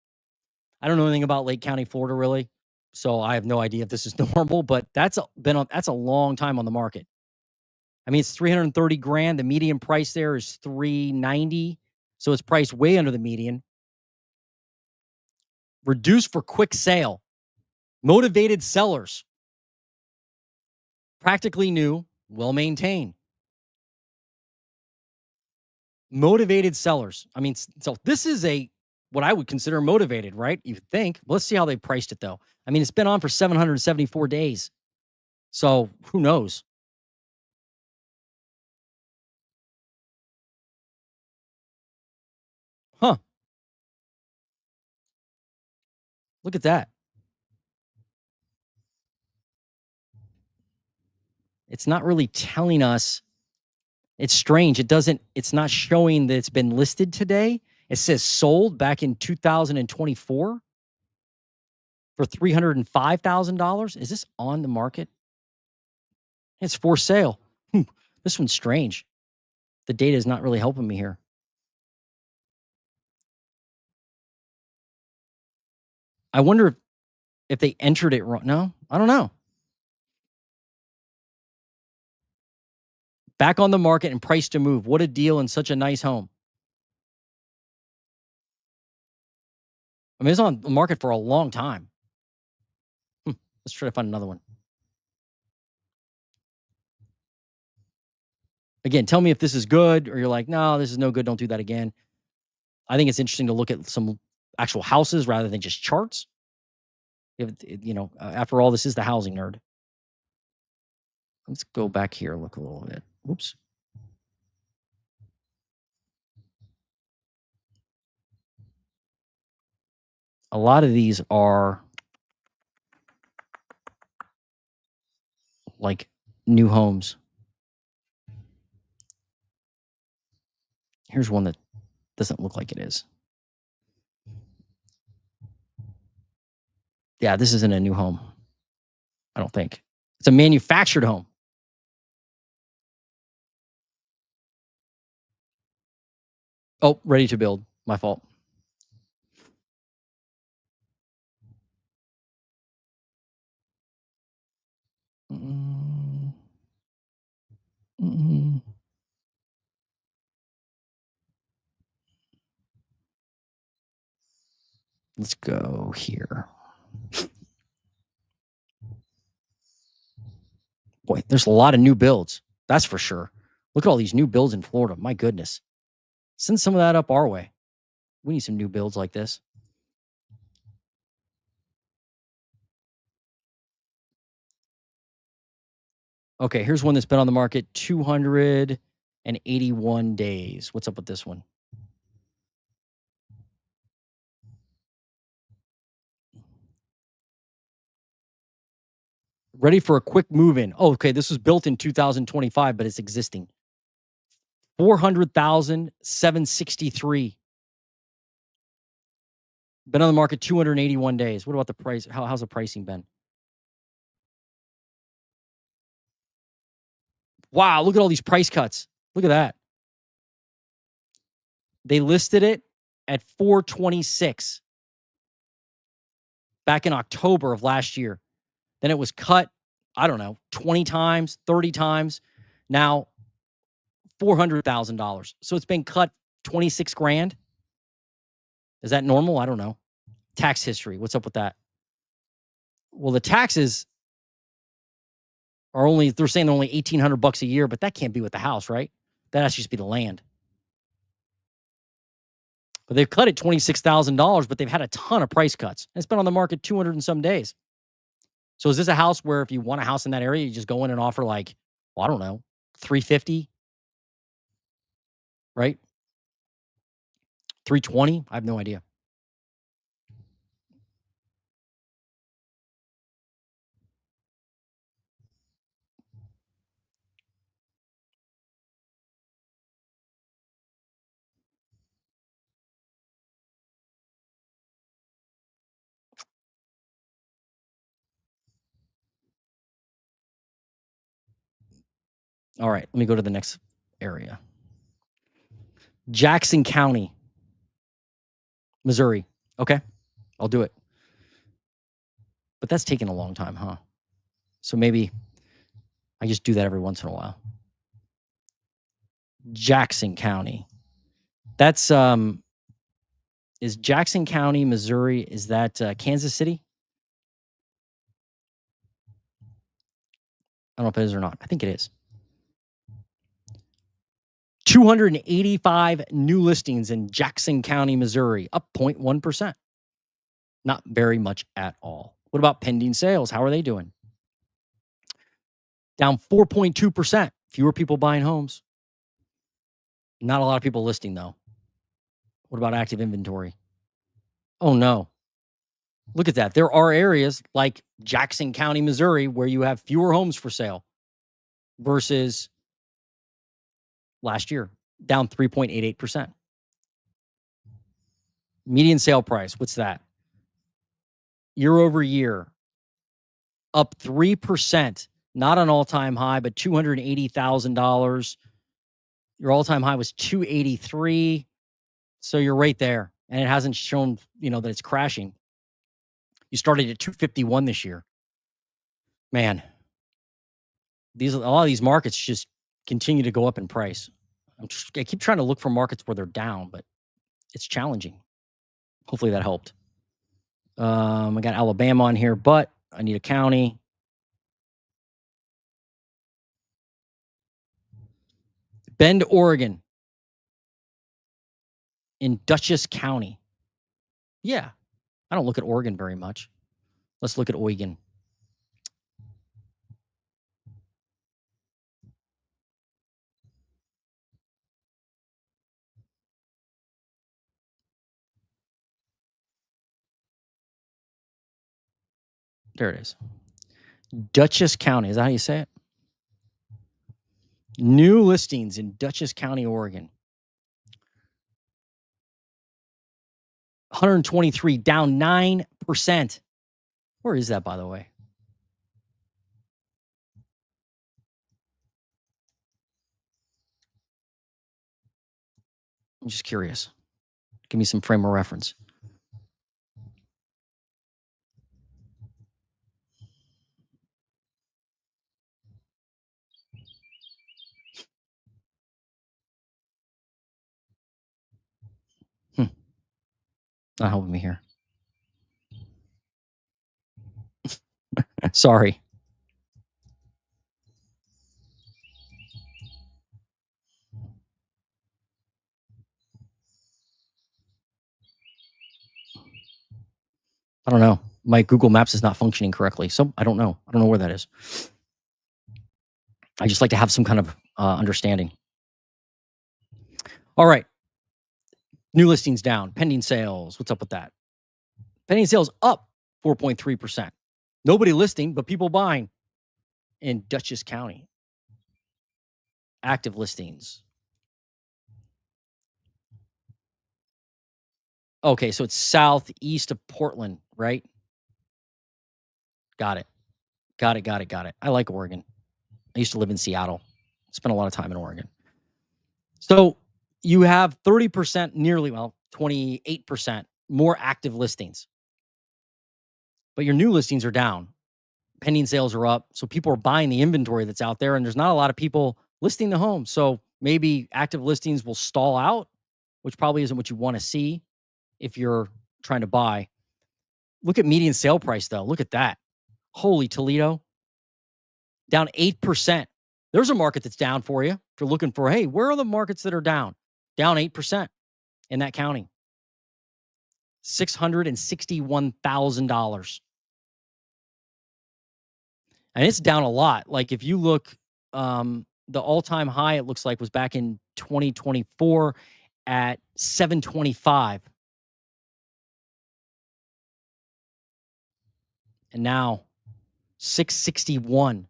[SPEAKER 1] I don't know anything about Lake County, Florida, really. So I have no idea if this is normal, but that's a long time on the market. I mean, it's 330 grand. The median price there is 390. So it's priced way under the median. Reduced for quick sale. Motivated sellers. Practically new, well maintained. Motivated sellers. I mean, so this is what I would consider motivated, right? You think. Let's see how they priced it, though. I mean, it's been on for 774 days. So who knows? Huh. Look at that. It's not really telling us. It's strange. It's not showing that it's been listed today. It says sold back in 2024 for $305,000. Is this on the market? It's for sale. This one's strange. The data is not really helping me here. I wonder if they entered it wrong. No, I don't know. Back on the market and price to move. What a deal in such a nice home. I mean, it's on the market for a long time. Let's try to find another one. Again, tell me if this is good or you're like, no, this is no good. Don't do that again. I think it's interesting to look at some actual houses rather than just charts. After all, this is the housing nerd. Let's go back here, look a little bit. Oops. A lot of these are like new homes. Here's one that doesn't look like it is. Yeah, this isn't a new home. I don't think. It's a manufactured home. Oh, ready to build. My fault. Let's go here. Boy, there's a lot of new builds. That's for sure. Look at all these new builds in Florida. My goodness. Send some of that up our way. We need some new builds like this. Okay, here's one that's been on the market 281 days. What's up with this one? Ready for a quick move in. Oh, okay. This was built in 2025, but it's existing. 400,763. Been on the market 281 days. What about the price? How's the pricing been? Wow, look at all these price cuts. Look at that. They listed it at 426 back in October of last year. Then it was cut, I don't know, 20 times, 30 times. Now $400,000. So it's been cut 26 grand. Is that normal? I don't know. Tax history. What's up with that? Well, the taxes are only, they're saying they're only $1,800 a year, but that can't be with the house, right? That has to just be the land. But they've cut it $26,000, but they've had a ton of price cuts. It's been on the market 200 and some days. So is this a house where if you want a house in that area, you just go in and offer like, well, I don't know, 350, right? 320? I have no idea. All right, let me go to the next area. Jackson County, Missouri. Okay, I'll do it. But that's taking a long time, huh? So maybe I just do that every once in a while. Jackson County. That's is Jackson County, Missouri, is that Kansas City? I don't know if it is or not. I think it is. 285 new listings in Jackson County, Missouri, up 0.1%. Not very much at all. What about pending sales? How are they doing? Down 4.2%. Fewer people buying homes. Not a lot of people listing, though. What about active inventory? Oh, no. Look at that. There are areas like Jackson County, Missouri, where you have fewer homes for sale versus last year, down 3.88%. Median sale price, what's that? Year over year, up 3%, not an all-time high, but $280,000. Your all-time high was 283. So you're right there. And it hasn't shown, that it's crashing. You started at 251 this year. Man, a lot of these markets just continue to go up in price. I keep trying to look for markets where they're down, but it's challenging. Hopefully that helped. I got Alabama on here, but I need a county. Bend, Oregon. In Dutchess County. Yeah. I don't look at Oregon very much. Let's look at Oregon. There it is. Dutchess County. Is that how you say it? New listings in Dutchess County, Oregon. 123, down 9%. Where is that, by the way? I'm just curious. Give me some frame of reference. Not helping me here. Sorry. I don't know. My Google Maps is not functioning correctly. So I don't know. I don't know where that is. I just like to have some kind of understanding. All right. New listings down. Pending sales. What's up with that? Pending sales up 4.3%. Nobody listing, but people buying. in Dutchess County. Active listings. Okay, so it's southeast of Portland, right? Got it. Got it. Got it. Got it. I like Oregon. I used to live in Seattle. Spent a lot of time in Oregon. So you have 30%, nearly, well, 28% more active listings, but your new listings are down. Pending sales are up. So people are buying the inventory that's out there, and there's not a lot of people listing the home. So maybe active listings will stall out, which probably isn't what you want to see if you're trying to buy. Look at median sale price, though. Look at that. Holy Toledo, down 8%. There's a market that's down for you. If you're looking for, hey, where are the markets that are down? Down 8% in that county. $661,000. And it's down a lot. Like if you look, the all-time high, it looks like, was back in 2024 at 725. And now 661.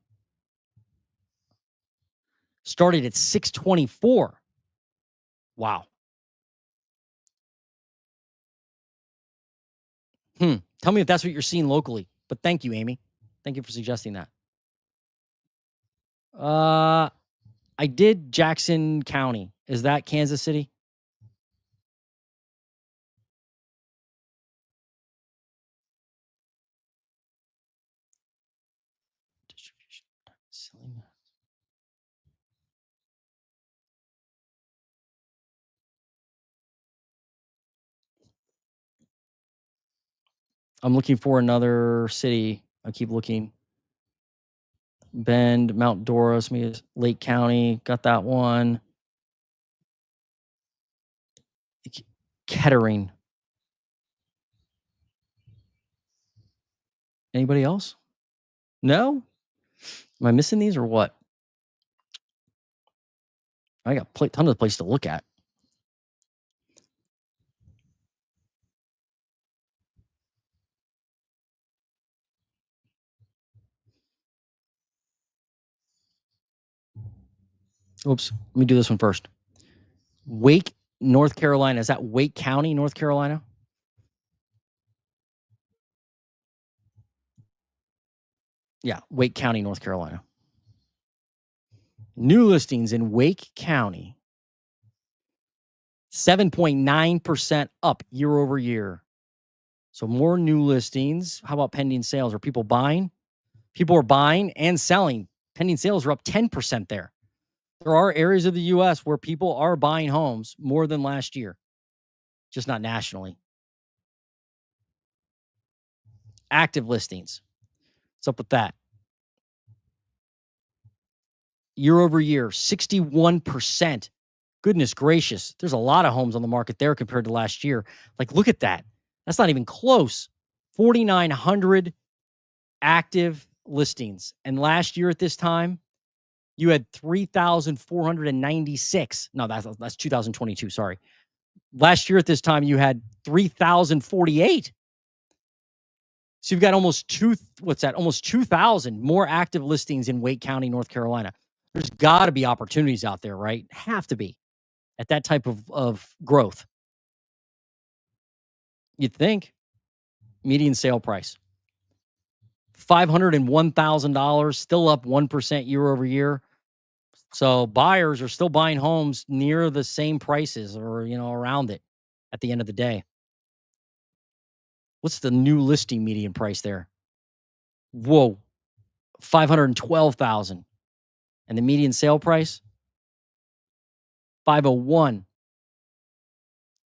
[SPEAKER 1] Started at 624. Wow. Tell me if that's what you're seeing locally. But thank you, Amy. Thank you for suggesting that. I did Jackson County. Is that Kansas City? Distribution. Selling. I'm looking for another city. I keep looking. Bend, Mount Doris, Lake County. Got that one. Kettering. Anybody else? No? Am I missing these or what? I got a ton of place to look at. Oops. Let me do this one first. Wake, North Carolina. Is that Wake County, North Carolina? Yeah, Wake County, North Carolina. New listings in Wake County. 7.9% up year over year. So more new listings. How about pending sales? Are people buying? People are buying and selling. Pending sales are up 10% there. There are areas of the U.S. where people are buying homes more than last year, just not nationally. Active listings. What's up with that? Year over year, 61%. Goodness gracious. There's a lot of homes on the market there compared to last year. Like, look at that. That's not even close. 4,900 active listings. And last year at this time, you had 3,496. No, that's 2022. Sorry. Last year at this time, you had 3,048. So you've got almost 2,000 more active listings in Wake County, North Carolina. There's got to be opportunities out there, right? Have to be at that type of growth. You'd think. Median sale price, $501,000, still up 1% year over year. So buyers are still buying homes near the same prices or, around it at the end of the day. What's the new listing median price there? Whoa, 512,000. And the median sale price, 501.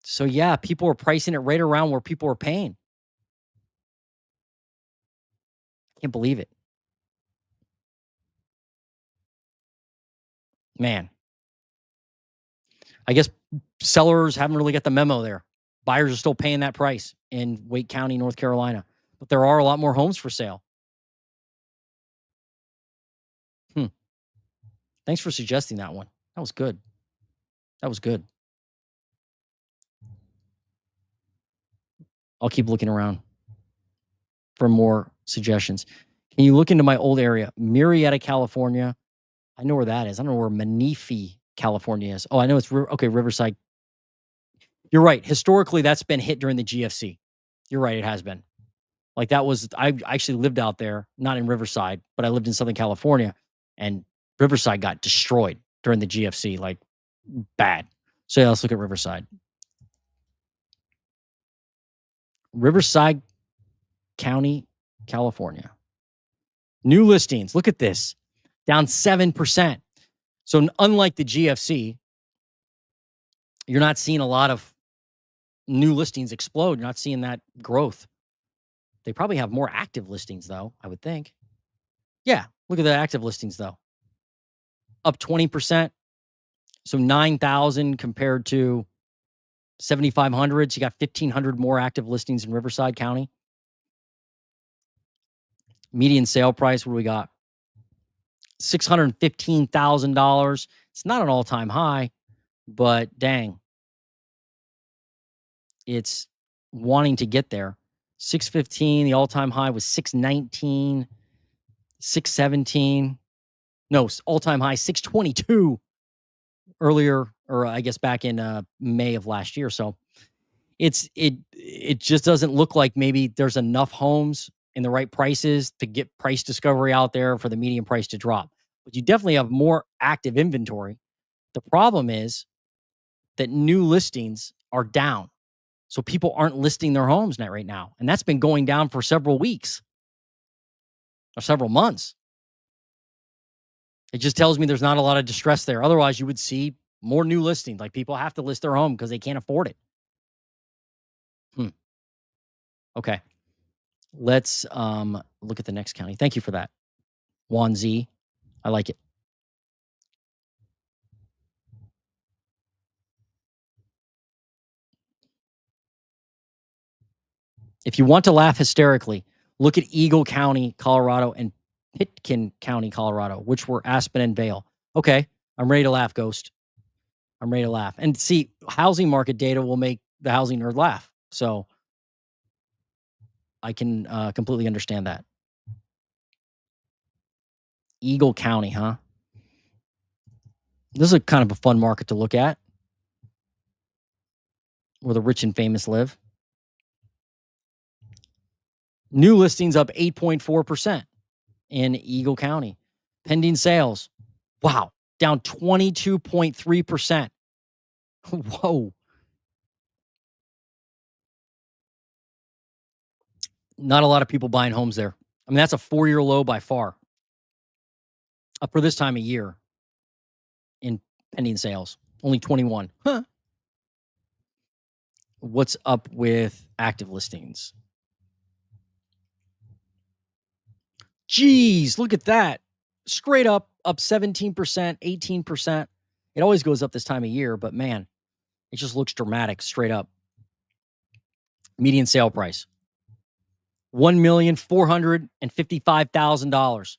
[SPEAKER 1] So yeah, people are pricing it right around where people are paying. Can't believe it. Man. I guess sellers haven't really got the memo there. Buyers are still paying that price in Wake County, North Carolina. But there are a lot more homes for sale. Thanks for suggesting that one. That was good. That was good. I'll keep looking around for more suggestions. Can you look into my old area? Murrieta, California. I know where that is. I don't know where Menifee, California is. Oh, I know it's okay, Riverside. You're right. Historically, that's been hit during the GFC. You're right. It has been. Like that was I actually lived out there, not in Riverside, but I lived in Southern California, and Riverside got destroyed during the GFC, like bad. So yeah, let's look at Riverside. Riverside County, California. New listings. Look at this. Down 7%. So unlike the GFC, you're not seeing a lot of new listings explode. You're not seeing that growth. They probably have more active listings, though, I would think. Yeah, look at the active listings, though. Up 20%. So 9,000 compared to 7,500. So you got 1,500 more active listings in Riverside County. Median sale price, what do we got? $615,000. It's not an all-time high, but dang. It's wanting to get there. 615, the all-time high was 619, 617. No, all-time high 622 earlier, or I guess back in May of last year. So it just doesn't look like maybe there's enough homes in the right prices to get price discovery out there for the median price to drop. But you definitely have more active inventory. The problem is that new listings are down. So people aren't listing their homes right now. And that's been going down for several weeks or several months. It just tells me there's not a lot of distress there. Otherwise, you would see more new listings. Like people have to list their home because they can't afford it. Okay. Let's look at the next county. Thank you for that. Wanzi. I like it. If you want to laugh hysterically, look at Eagle County, Colorado, and Pitkin County, Colorado, which were Aspen and Vail. Okay. I'm ready to laugh, Ghost. I'm ready to laugh. And see, housing market data will make the housing nerd laugh. So I can completely understand that. Eagle County, huh? This is a kind of a fun market to look at, where the rich and famous live. New listings up 8.4% in Eagle County. Pending sales, wow, down 22.3%. Whoa. Not a lot of people buying homes there. I mean, that's a 4-year low by far. Up for this time of year in pending sales. Only 21. Huh. What's up with active listings? Geez, look at that. Straight up 17%, 18%. It always goes up this time of year, but man, it just looks dramatic straight up. Median sale price, $1,455,000.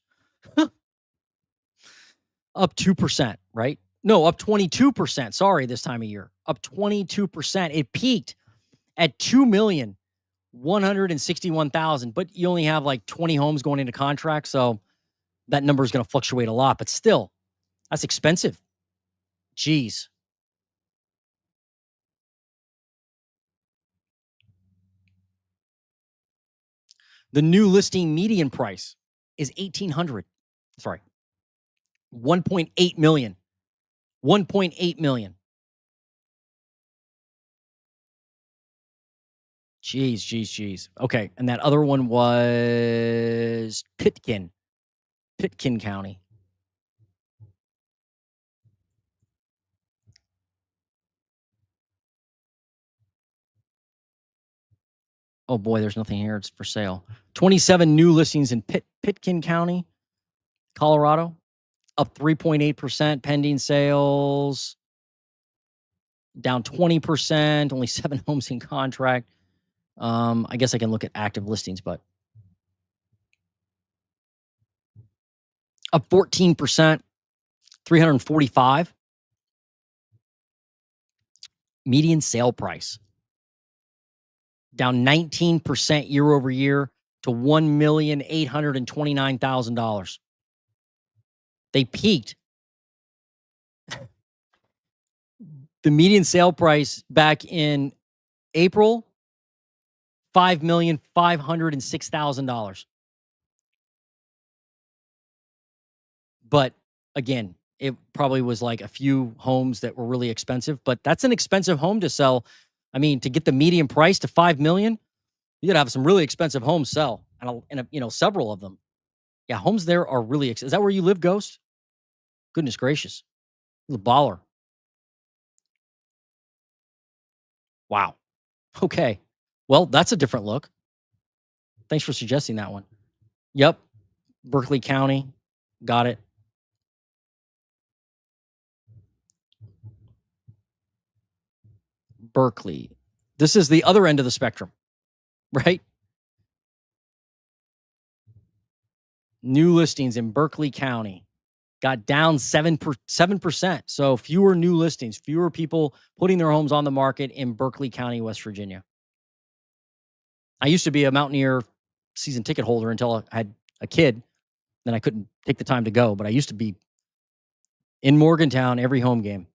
[SPEAKER 1] Up 2%, right? No, up 22%. Sorry, this time of year. Up 22%. It peaked at 2,161,000, but you only have like 20 homes going into contract, so that number is going to fluctuate a lot, but still, that's expensive. Jeez. The new listing median price is 1,800. Sorry. 1.8 million. 1.8 million. Jeez. Okay, and that other one was Pitkin County. Oh boy, there's nothing here. It's for sale. 27 new listings in Pitkin County, Colorado, up 3.8%. Pending sales down 20%. Only 7 homes in contract. I guess I can look at active listings, but up 14%, 345. Median sale price down 19% year over year, to $1,829,000. They peaked. The median sale price back in April, $5,506,000. But again, it probably was like a few homes that were really expensive, but that's an expensive home to sell. I mean, to get the median price to 5 million, you got to have some really expensive homes sell, and several of them. Yeah, homes there are really Is that where you live, Ghost? Goodness gracious. The baller. Wow. Okay. Well, that's a different look. Thanks for suggesting that one. Yep. Berkeley County. Got it. Berkeley. This is the other end of the spectrum, right? New listings in Berkeley County got down 7%. So fewer new listings, fewer people putting their homes on the market in Berkeley County, West Virginia. I used to be a Mountaineer season ticket holder until I had a kid. Then I couldn't take the time to go, but I used to be in Morgantown every home game.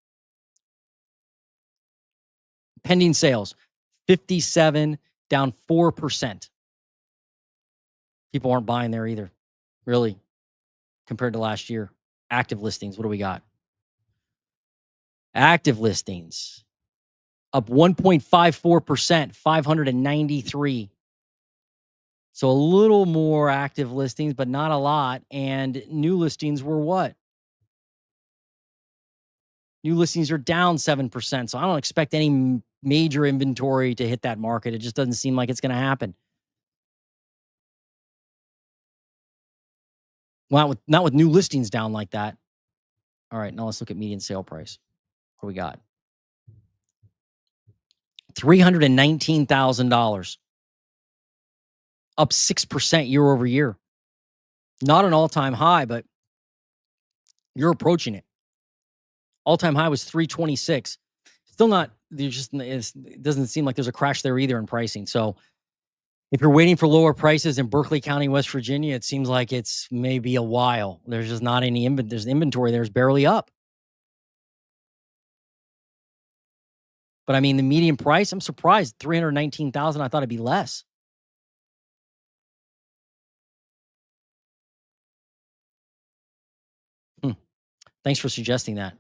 [SPEAKER 1] Pending sales, 57, down 4%. People aren't buying there either, really, compared to last year. Active listings, what do we got? Active listings up 1.54%, 593. So a little more active listings, but not a lot. And new listings were what? New listings are down 7%. So I don't expect any major inventory to hit that market. It just doesn't seem like it's going to happen. Well, not with new listings down like that. All right, now let's look at median sale price. What do we got? $319,000. Up 6% year over year. Not an all-time high, but you're approaching it. All-time high was 326. Still not, it doesn't seem like there's a crash there either in pricing. So if you're waiting for lower prices in Berkeley County, West Virginia, it seems like it's maybe a while. There's just not any there's inventory. There's barely up. But I mean, the median price, I'm surprised, 319,000. I thought it'd be less. Thanks for suggesting that.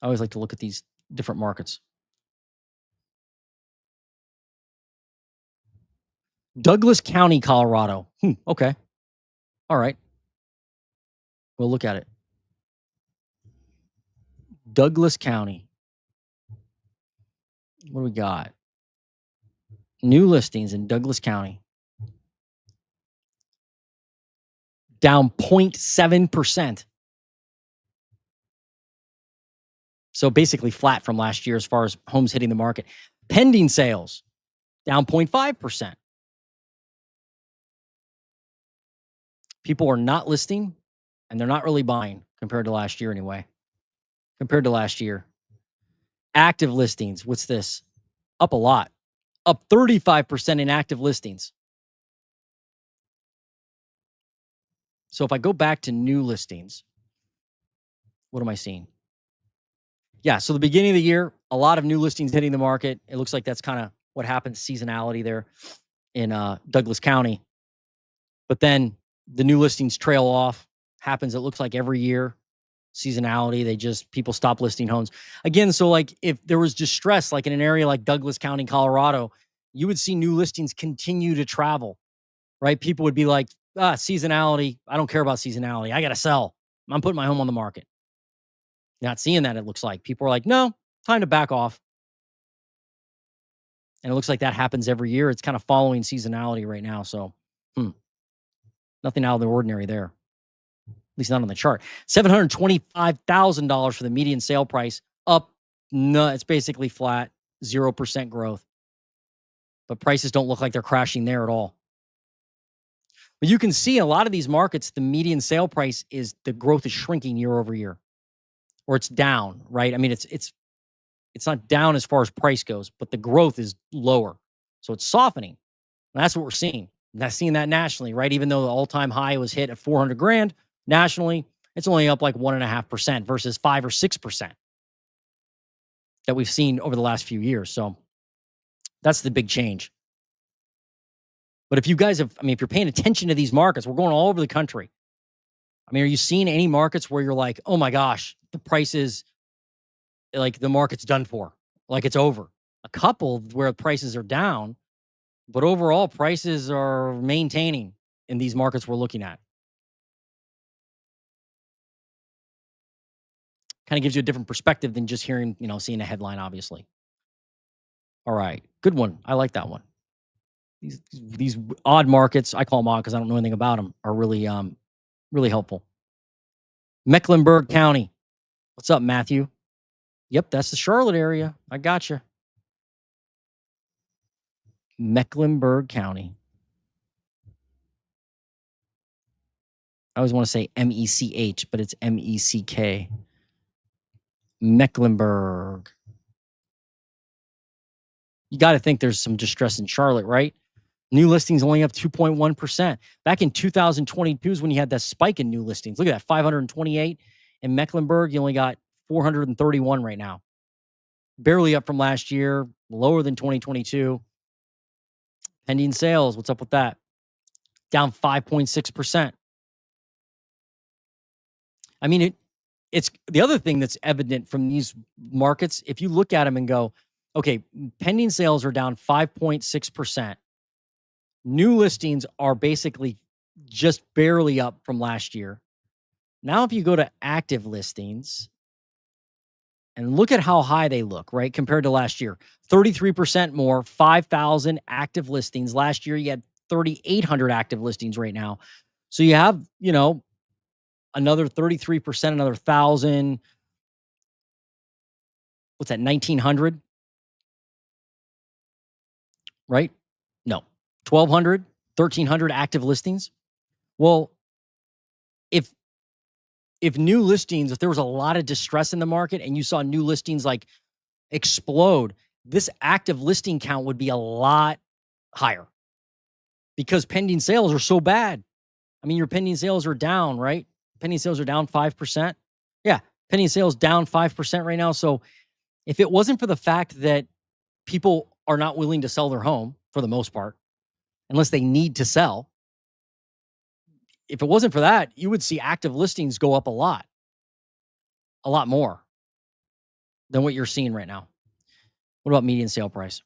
[SPEAKER 1] I always like to look at these different markets. Douglas County, Colorado. Okay. All right. We'll look at it. Douglas County. What do we got? New listings in Douglas County. Down 0.7%. So basically flat from last year as far as homes hitting the market. Pending sales, down 0.5%. People are not listing, and they're not really buying compared to last year anyway. Compared to last year. Active listings, what's this? Up a lot. Up 35% in active listings. So if I go back to new listings, what am I seeing? Yeah, so the beginning of the year, a lot of new listings hitting the market. It looks like that's kind of what happened, seasonality there in Douglas County. But then the new listings trail off. Happens, it looks like every year. Seasonality, people stop listing homes. Again, so like if there was distress, like in an area like Douglas County, Colorado, you would see new listings continue to travel, right? People would be like, seasonality. I don't care about seasonality. I got to sell. I'm putting my home on the market. Not seeing that, it looks like. People are like, no, time to back off. And it looks like that happens every year. It's kind of following seasonality right now. So, nothing out of the ordinary there. At least not on the chart. $725,000 for the median sale price. Up, no, it's basically flat, 0% growth. But prices don't look like they're crashing there at all. But you can see a lot of these markets, the median sale price the growth is shrinking year over year. Or it's down, right? I mean, it's not down as far as price goes, but the growth is lower. So it's softening. And that's what we're seeing. Not seeing that nationally, right? Even though the all-time high was hit at 400 grand nationally, it's only up like 1.5% versus 5 or 6% that we've seen over the last few years. So that's the big change. But if you guys have, I mean, if you're paying attention to these markets, we're going all over the country. I mean, are you seeing any markets where you're like, oh my gosh, the price is like the market's done for, like it's over? A couple where prices are down, but overall prices are maintaining in these markets we're looking at. Kind of gives you a different perspective than just hearing, seeing a headline, obviously. All right. Good one. I like that one. These odd markets, I call them odd because I don't know anything about them, are really helpful. Mecklenburg County. What's up, Matthew? Yep, that's the Charlotte area. I gotcha. Mecklenburg County. I always want to say MECH, but it's MECK. Mecklenburg. You got to think there's some distress in Charlotte, right? New listings only up 2.1%. Back in 2022 is when you had that spike in new listings. Look at that, 528. In Mecklenburg, you only got 431 right now. Barely up from last year, lower than 2022. Pending sales, what's up with that? Down 5.6%. I mean, it's the other thing that's evident from these markets. If you look at them and go, okay, pending sales are down 5.6%. New listings are basically just barely up from last year. Now, if you go to active listings and look at how high they look, right, compared to last year, 33% more, 5,000 active listings. Last year, you had 3,800 active listings right now. So you have, another 33%, another 1,000. What's that, 1,900? Right? No, 1,200, 1,300 active listings. Well, if new listings, if there was a lot of distress in the market and you saw new listings like explode, this active listing count would be a lot higher because pending sales are so bad. I mean, your pending sales are down, right? Pending sales are down 5%. Yeah, pending sales down 5% right now. So if it wasn't for the fact that people are not willing to sell their home for the most part, unless they need to sell, if it wasn't for that, you would see active listings go up a lot more than what you're seeing right now. What about median sale price?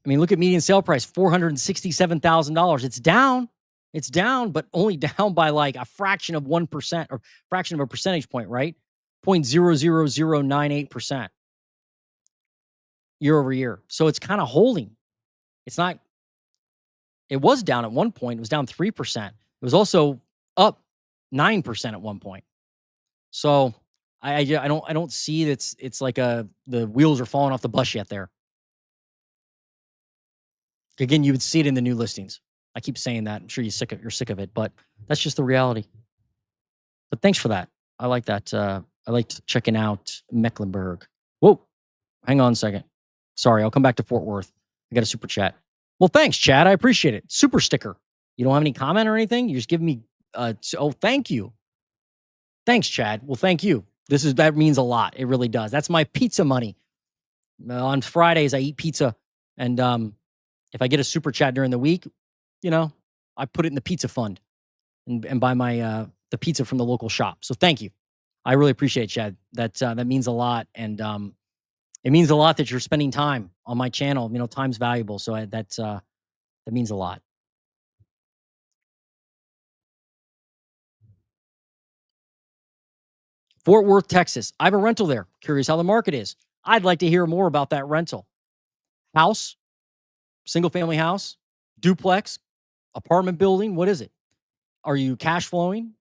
[SPEAKER 1] I mean, look at median sale price, $467,000. It's down, but only down by like a fraction of 1% or fraction of a percentage point, right? 0.00098% year over year. So it's kind of holding. It's not, it was down at one point. It was down 3%. It was also up 9% at one point. So I don't see that it's like the wheels are falling off the bus yet there. Again, you would see it in the new listings. I keep saying that. I'm sure you're sick of it, but that's just the reality. But thanks for that. I like that. I liked checking out Mecklenburg. Whoa, hang on a second. Sorry, I'll come back to Fort Worth. I got a super chat. Well, thanks, Chad. I appreciate it. Super sticker. You don't have any comment or anything? You just give me. Oh, thank you. Thanks, Chad. Well, thank you. That means a lot. It really does. That's my pizza money. On Fridays, I eat pizza, and if I get a super chat during the week, I put it in the pizza fund and buy my the pizza from the local shop. So thank you. I really appreciate it, Chad. That means a lot, and it means a lot that you're spending time on my channel. Time's valuable, so that means a lot. Fort Worth, Texas. I have a rental there. Curious how the market is. I'd like to hear more about that rental. House, single family house, duplex, apartment building. What is it? Are you cash flowing?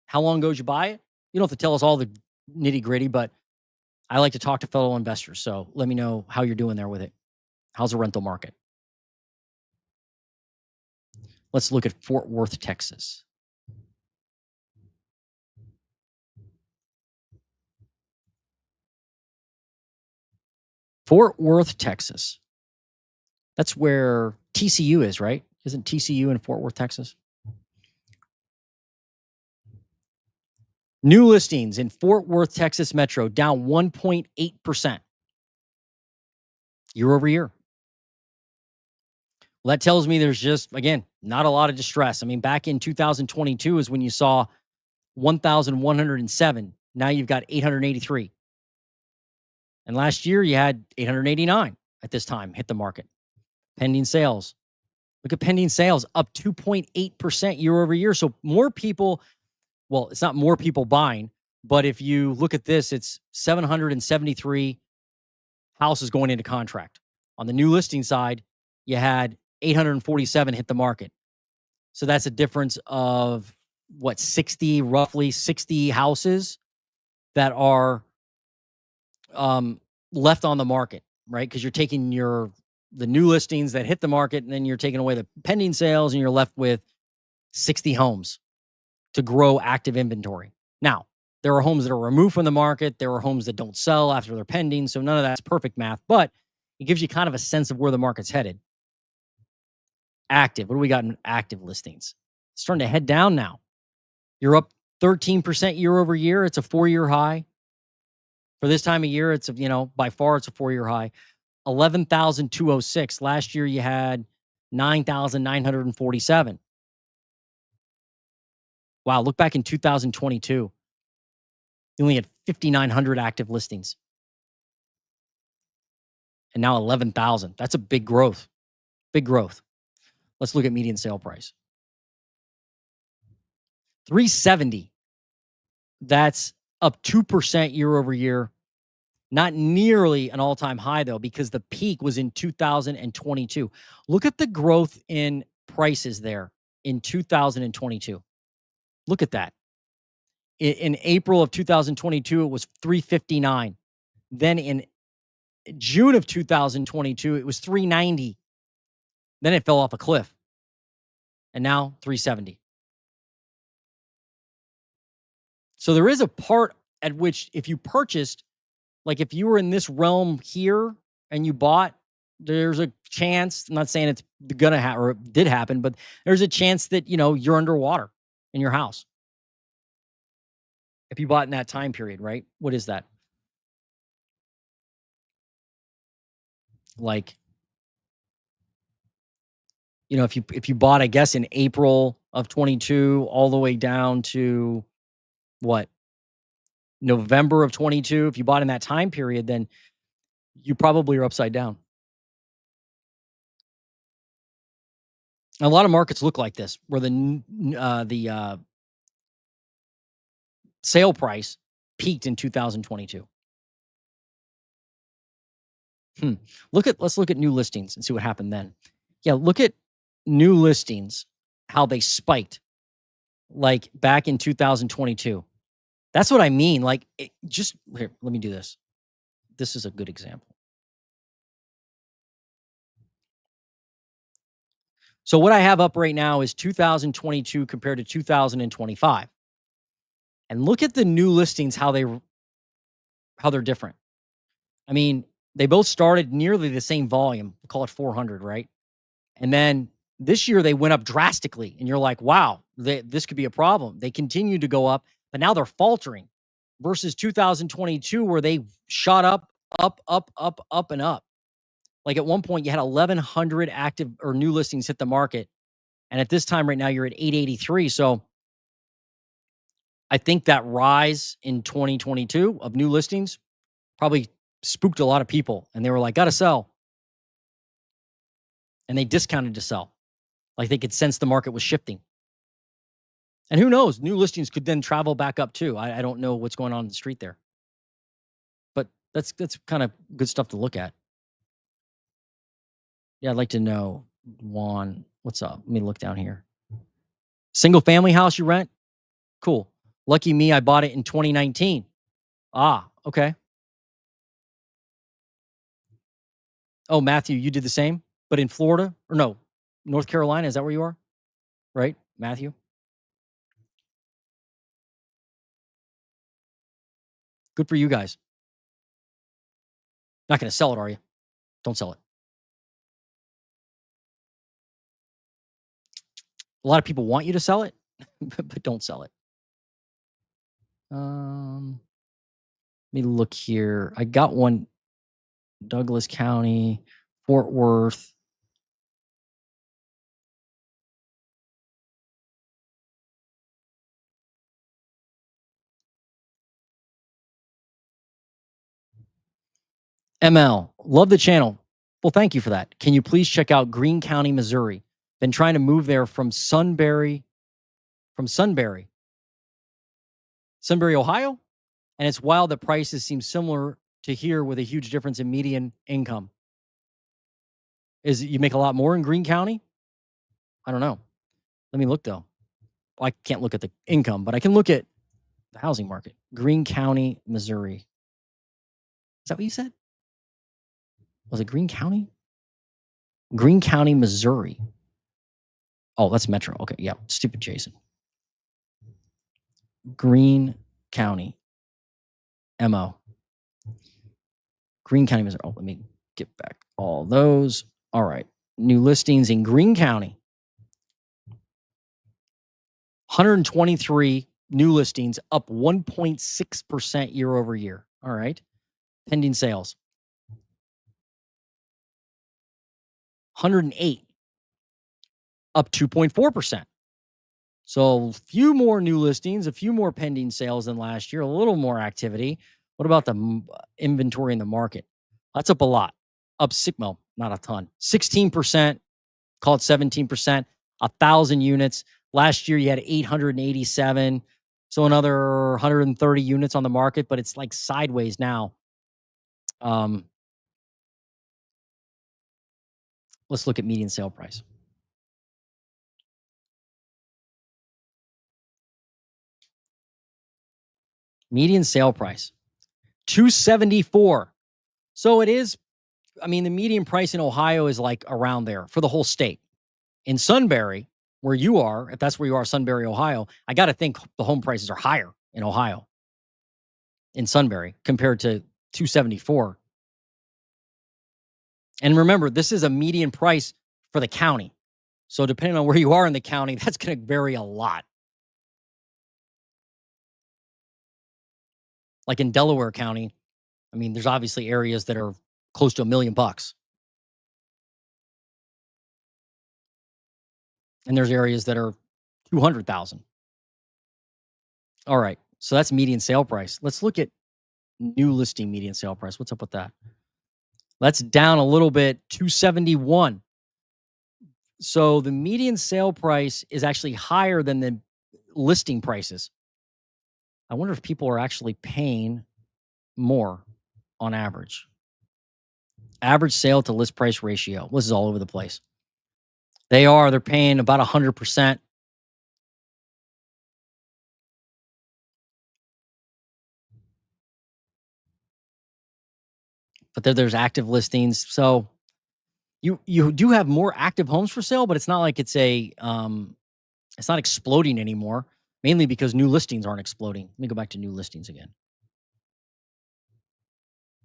[SPEAKER 1] How long ago did you buy it? You don't have to tell us all the nitty gritty, but I like to talk to fellow investors. So let me know how you're doing there with it. How's the rental market? Let's look at Fort Worth, Texas. Fort Worth, Texas. That's where TCU is, right? Isn't TCU in Fort Worth, Texas? New listings in Fort Worth, Texas Metro down 1.8% year over year. Well, that tells me there's just, again, not a lot of distress. I mean, back in 2022 is when you saw 1,107. Now you've got 883. And last year you had 889 at this time hit the market. Pending sales. Look at pending sales up 2.8% year over year. So more people, well, it's not more people buying, but if you look at this, it's 773 houses going into contract. On the new listing side, you had 847 hit the market. So that's a difference of what, roughly 60 houses that are left on the market, right? Because you're taking the new listings that hit the market, and then you're taking away the pending sales, and you're left with 60 homes to grow active inventory. Now, there are homes that are removed from the market. There are homes that don't sell after they're pending. So none of that's perfect math, but it gives you kind of a sense of where the market's headed. Active. What do we got in active listings? It's starting to head down now. You're up 13% year over year. It's a 4-year high. For this time of year, it's, by far it's a 4-year high. 11,206. Last year you had 9,947. Wow, look back in 2022. You only had 5,900 active listings. And now 11,000. That's a big growth. Big growth. Let's look at median sale price. 370. That's up 2% year over year. Not nearly an all-time high, though, because the peak was in 2022. Look at the growth in prices there in 2022. Look at that. In April of 2022, it was 359. Then in June of 2022, it was 390. Then it fell off a cliff. And now 370. So there is a part at which if you purchased, like if you were in this realm here and you bought, there's a chance, I'm not saying it's gonna happen or it did happen, but there's a chance that, you're underwater in your house. If you bought in that time period, right? What is that? Like, if you bought, I guess, in April of 22 all the way down to what? November of 22, if you bought in that time period, then you probably are upside down. A lot of markets look like this, where the sale price peaked in 2022. Let's look at new listings and see what happened then. Yeah, look at new listings, how they spiked, like back in 2022. That's what I mean. Like, just here, let me do this. This is a good example. So what I have up right now is 2022 compared to 2025. And look at the new listings, how they're different. I mean, they both started nearly the same volume. We'll call it 400, right? And then this year they went up drastically, and you're like, wow, this could be a problem. They continue to go up, but now they're faltering versus 2022 where they shot up, and up. Like at one point you had 1,100 active or new listings hit the market. And at this time right now you're at 883. So I think that rise in 2022 of new listings probably spooked a lot of people, and they were like, got to sell. And they discounted to sell. Like they could sense the market was shifting. And who knows, new listings could then travel back up too. I don't know what's going on in the street there. But that's kind of good stuff to look at. Yeah, I'd like to know, Juan, what's up? Let me look down here. Single family house you rent? Cool. Lucky me, I bought it in 2019. Ah, okay. Oh, Matthew, you did the same, but in Florida? Or no, North Carolina? Is that where you are? Right, Matthew? Good for you guys. Not going to sell it, are you? Don't sell it. A lot of people want you to sell it, but don't sell it. Um, Let me look here. I got one Douglas County, Fort Worth. ML, love the channel. Well, thank you for that. Can you please check out Greene County, Missouri? Been trying to move there Sunbury, Ohio. And it's wild that prices seem similar to here with a huge difference in median income. Is you make a lot more in Greene County? I don't know. Let me look though. Well, I can't look at the income, but I can look at the housing market. Greene County, Missouri. Is that what you said? Was it Greene County? Greene County, Missouri. Oh, that's Metro. Okay, yeah. Stupid Jason. Greene County. MO. Greene County, Missouri. Oh, let me get back all those. All right. New listings in Greene County. 123 new listings, up 1.6% year over year. All right. Pending sales. 108, up 2.4%. So a few more new listings, a few more pending sales than last year, a little more activity. What about the inventory in the market? That's up a lot. Up well, not a ton. 16%, call it 17%, 1,000 units. Last year you had 887. So another 130 units on the market, but it's like sideways now. Let's look at median sale price. Median sale price, 274. So it is, I mean, the median price in Ohio is like around there for the whole state. In Sunbury, where you are, if that's where you are, Sunbury, Ohio, I got to think the home prices are higher in Ohio, in Sunbury, compared to 274. And remember, this is a median price for the county. So depending on where you are in the county, that's going to vary a lot. Like in Delaware County, I mean, there's obviously areas that are close to $1 million. And there's areas that are 200,000. All right. So that's median sale price. Let's look at new listing median sale price. What's up with that? That's down a little bit, 271. So the median sale price is actually higher than the listing prices. I wonder if people are actually paying more on average. Average sale to list price ratio. This is all over the place. They're paying about 100%. But there's active listings. So you do have more active homes for sale, but it's not like it's not exploding anymore, mainly because new listings aren't exploding. Let me go back to new listings again.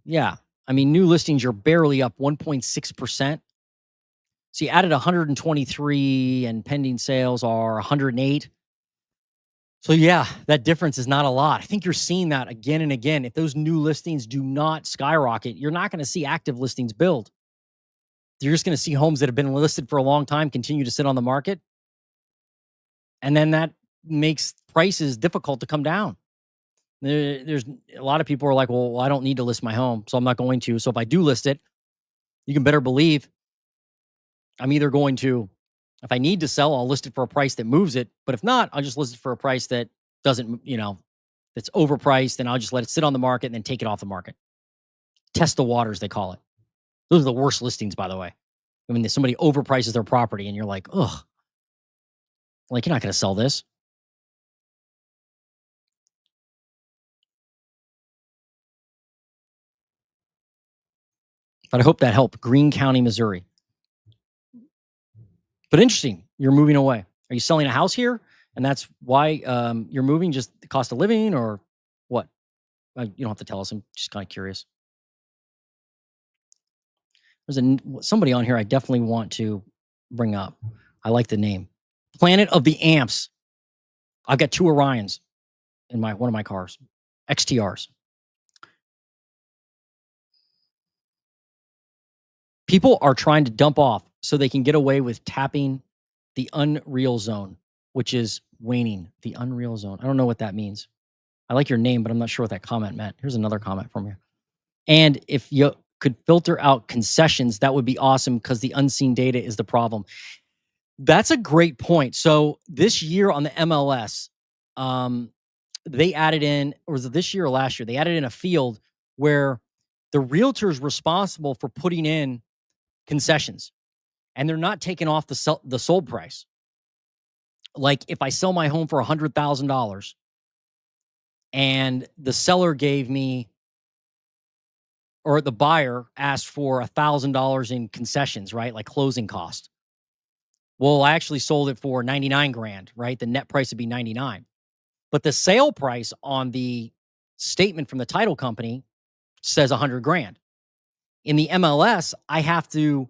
[SPEAKER 1] Yeah. I mean, new listings, you're barely up 1.6%. So you added 123 and pending sales are 108. So yeah, that difference is not a lot. I think you're seeing that again and again. If those new listings do not skyrocket, you're not going to see active listings build. You're just going to see homes that have been listed for a long time continue to sit on the market. And then that makes prices difficult to come down. There's a lot of people are like, well, I don't need to list my home, so I'm not going to. So if I do list it, you can better believe I'm either going to, if I need to sell, I'll list it for a price that moves it. But if not, I'll just list it for a price that doesn't, that's overpriced, and I'll just let it sit on the market and then take it off the market. Test the waters, they call it. Those are the worst listings, by the way. I mean, somebody overprices their property and you're like, ugh, like, you're not going to sell this. But I hope that helped. Greene County, Missouri. But interesting, you're moving away. Are you selling a house here? And that's why you're moving, just the cost of living, or what? You don't have to tell us. I'm just kind of curious. There's somebody on here I definitely want to bring up. I like the name. Planet of the Amps. I've got two Orions in my one of my cars, XTRs. People are trying to dump off so they can get away with tapping the unreal zone, which is waning. The unreal zone. I don't know what that means. I like your name, but I'm not sure what that comment meant. Here's another comment from you. And if you could filter out concessions, that would be awesome because the unseen data is the problem. That's a great point. So this year on the MLS, um, they added in, or was it this year or last year? They added in a field where the realtor is responsible for putting in concessions, and they're not taking off the sold price. Like if I sell my home for $100,000 and the seller gave me, or the buyer asked for $1,000 in concessions, right? Like closing cost. Well, I actually sold it for 99 grand, right? The net price would be 99. But the sale price on the statement from the title company says 100 grand. In the MLS, I have to,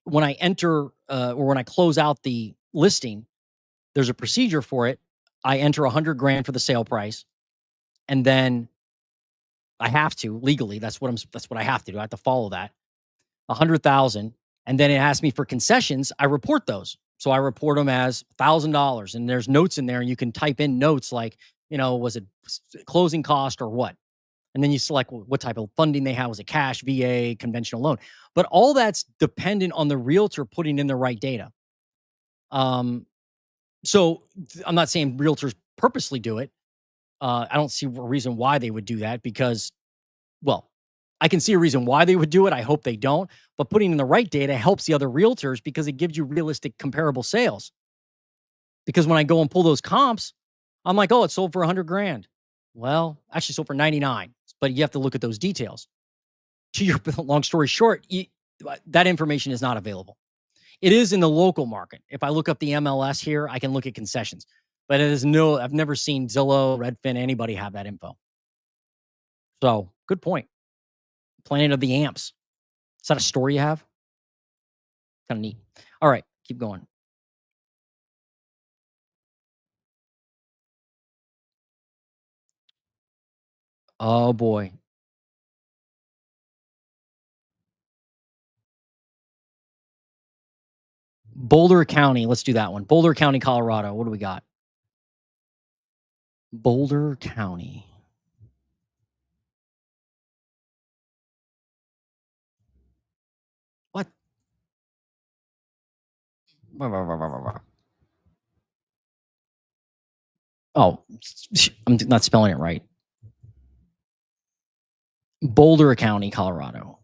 [SPEAKER 1] when I enter or when I close out the listing, there's a procedure for it. I enter 100 grand for the sale price, and then I have to legally. That's what I have to do. I have to follow that. 100,000, and then it asks me for concessions. I report those. So I report them as $1,000, and there's notes in there, and you can type in notes like, was it closing cost or what? And then you select what type of funding they have. Was it cash, VA, conventional loan? But all that's dependent on the realtor putting in the right data. So I'm not saying realtors purposely do it. I don't see a reason why they would do that because, well, I can see a reason why they would do it. I hope they don't. But putting in the right data helps the other realtors because it gives you realistic comparable sales. Because when I go and pull those comps, I'm like, oh, it sold for 100 grand. Well, actually sold for 99, but you have to look at those details. To your long story short, that information is not available. It is in the local market. If I look up the MLS here, I can look at concessions. But I've never seen Zillow, Redfin, anybody have that info. So good point. Planet of the Amps. Is that a story you have? Kind of neat. All right, keep going. Oh boy. Boulder County. Let's do that one. Boulder County, Colorado. What do we got? Boulder County. What? Oh, I'm not spelling it right. Boulder County, Colorado.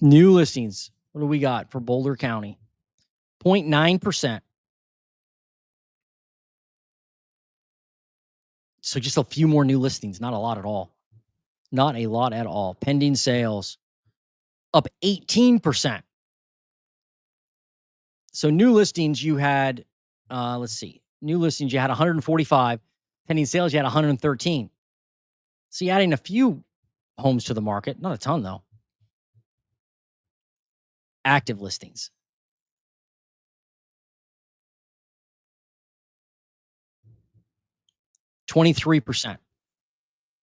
[SPEAKER 1] New listings. What do we got for Boulder County? 0.9%. So just a few more new listings. Not a lot at all. Not a lot at all. Pending sales up 18%. So new listings, you had, let's see, new listings, you had 145. Pending sales, you had 113. So you're adding a few homes to the market. Not a ton, though. Active listings. 23%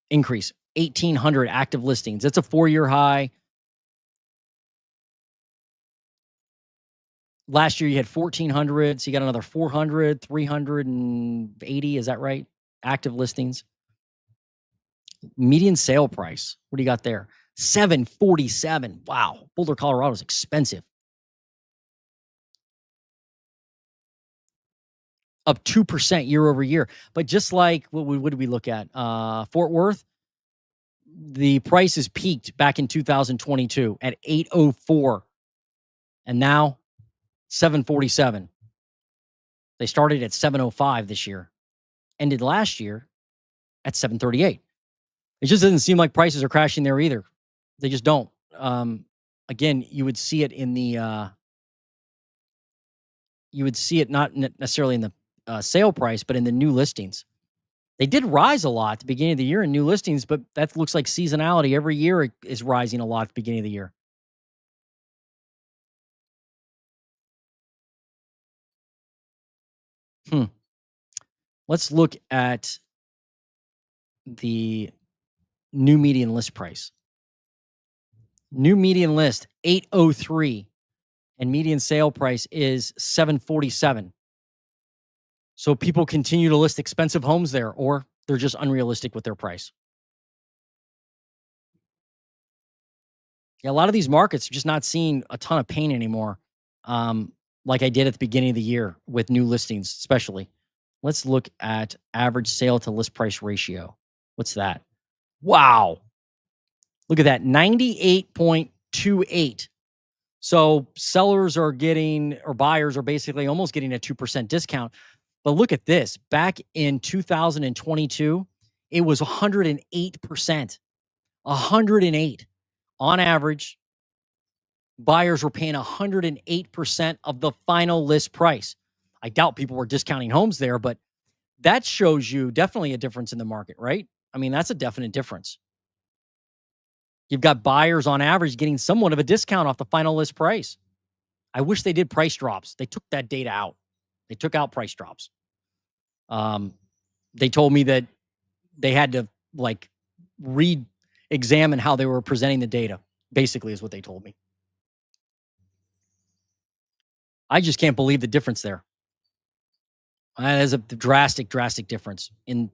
[SPEAKER 1] increase. 1,800 active listings. It's a 4-year high. Last year you had 1,400, so you got another 400, 380. Is that right? Active listings. Median sale price. What do you got there? $747. Wow. Boulder, Colorado is expensive. Up 2% year over year. But just like what did we look at? Fort Worth, the prices peaked back in 2022 at 804, and now 747. They started at 705 this year, ended last year at 738. It just doesn't seem like prices are crashing there either. They just don't. Again, you would see it in the you would see it not necessarily in the sale price, but in the new listings. They did rise a lot at the beginning of the year in new listings, but that looks like seasonality. Every year it is rising a lot at the beginning of the year. Hmm. Let's look at the new median list price. New median list 803 and median sale price is 747. So people continue to list expensive homes there, or they're just unrealistic with their price. Yeah, a lot of these markets are just not seeing a ton of pain anymore. Um, like I did at the beginning of the year with new listings, especially. Let's look at average sale to list price ratio. What's that? Wow. Look at that, 98.28. So sellers are getting, or buyers are basically almost getting a 2% discount. But look at this. Back in 2022, it was 108%. 108. On average, buyers were paying 108% of the final list price. I doubt people were discounting homes there, but that shows you definitely a difference in the market, right? I mean, that's a definite difference. You've got buyers on average getting somewhat of a discount off the final list price. I wish they did price drops. They took that data out. They took out price drops. Um, they told me that they had to like re-examine how they were presenting the data. Basically, is what they told me. I just can't believe the difference there. That is a drastic, drastic difference in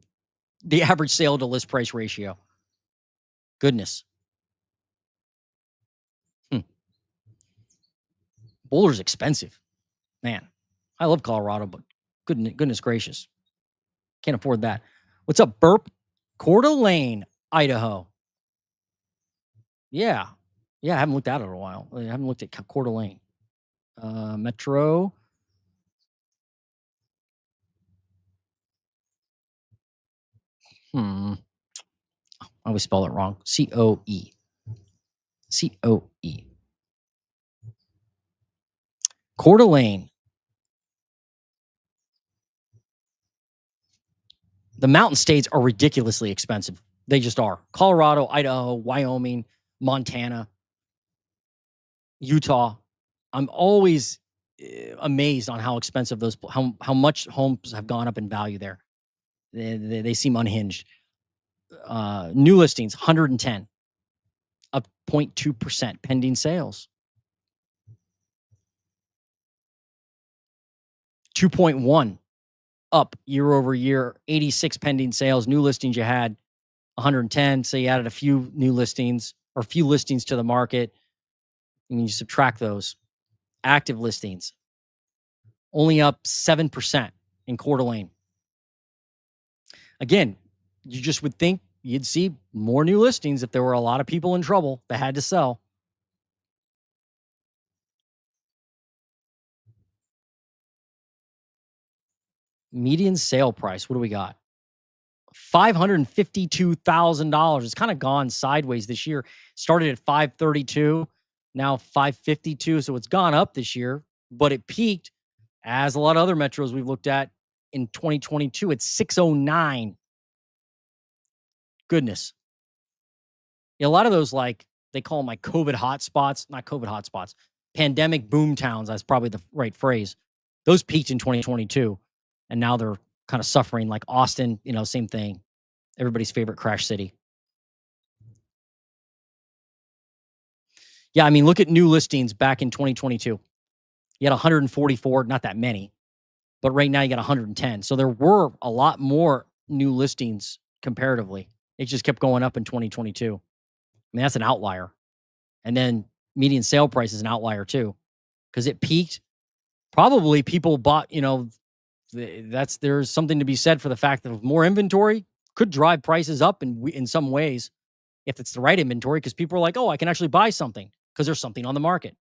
[SPEAKER 1] the average sale to list price ratio. Goodness. Hmm. Boulder's expensive, man. I love Colorado, but goodness gracious, can't afford that. What's up, Burp? Coeur d'Alene, Idaho. Yeah. Yeah, I haven't looked at it in a while. I haven't looked at Coeur d'Alene. Metro. Hmm. I always spell it wrong. Coe. Coe. Coeur d'Alene. The mountain states are ridiculously expensive. They just are. Colorado, Idaho, Wyoming, Montana, Utah. I'm always amazed on how expensive those, how much homes have gone up in value there. They seem unhinged. New listings 110, up 0.2% pending sales. 2.1 up year over year. 86 pending sales. New listings you had 110. So you added a few new listings or a few listings to the market, and you subtract those. Active listings only up 7% in Coeur d'Alene. Again, you just would think you'd see more new listings if there were a lot of people in trouble that had to sell. Median sale price. What do we got? $552,000. It's kind of gone sideways this year. Started at 532, now 552. So it's gone up this year, but it peaked, as a lot of other metros we've looked at, in 2022 at 609. Goodness. Yeah, a lot of those, like, they call them like COVID hotspots, not COVID hotspots, pandemic boom towns. That's probably the right phrase. Those peaked in 2022, and now they're kind of suffering. Like Austin, same thing. Everybody's favorite crash city. Yeah, I mean, look at new listings back in 2022. You had 144, not that many, but right now you got 110. So there were a lot more new listings comparatively. It just kept going up in 2022. I mean, that's an outlier. And then median sale price is an outlier too, because it peaked. Probably people bought, there's something to be said for the fact that more inventory could drive prices up in some ways, if it's the right inventory, because people are like, oh, I can actually buy something because there's something on the market.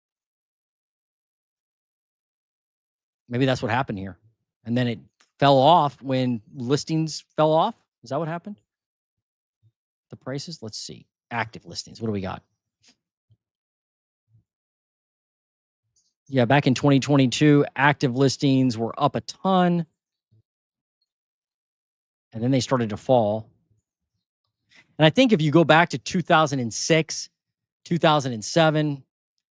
[SPEAKER 1] Maybe that's what happened here. And then it fell off when listings fell off. Is that what happened? The prices? Let's see. Active listings. What do we got? Yeah, back in 2022, active listings were up a ton. And then they started to fall. And I think if you go back to 2006, 2007,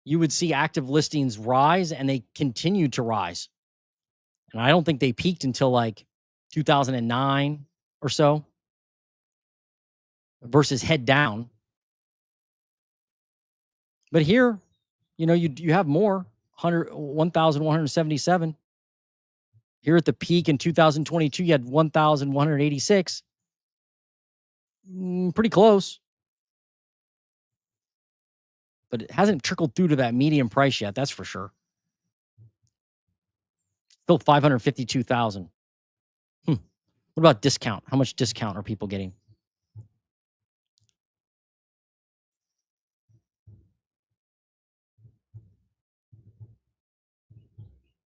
[SPEAKER 1] you would see active listings rise, and they continued to rise. And I don't think they peaked until like 2009 or so versus head down. But here, you have more 1,177. Here at the peak in 2022, you had 1,186. Pretty close, but it hasn't trickled through to that median price yet. That's for sure. Still 552,000. What about discount? How much discount are people getting?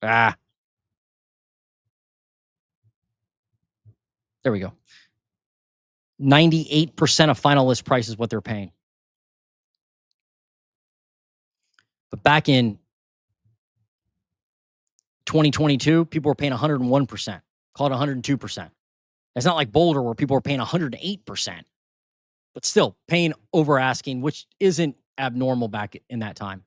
[SPEAKER 1] Ah, there we go. 98% of final list price is what they're paying. But back in 2022, people were paying 101%, call it 102%. It's not like Boulder where people were paying 108%, but still paying over asking, which isn't abnormal back in that time.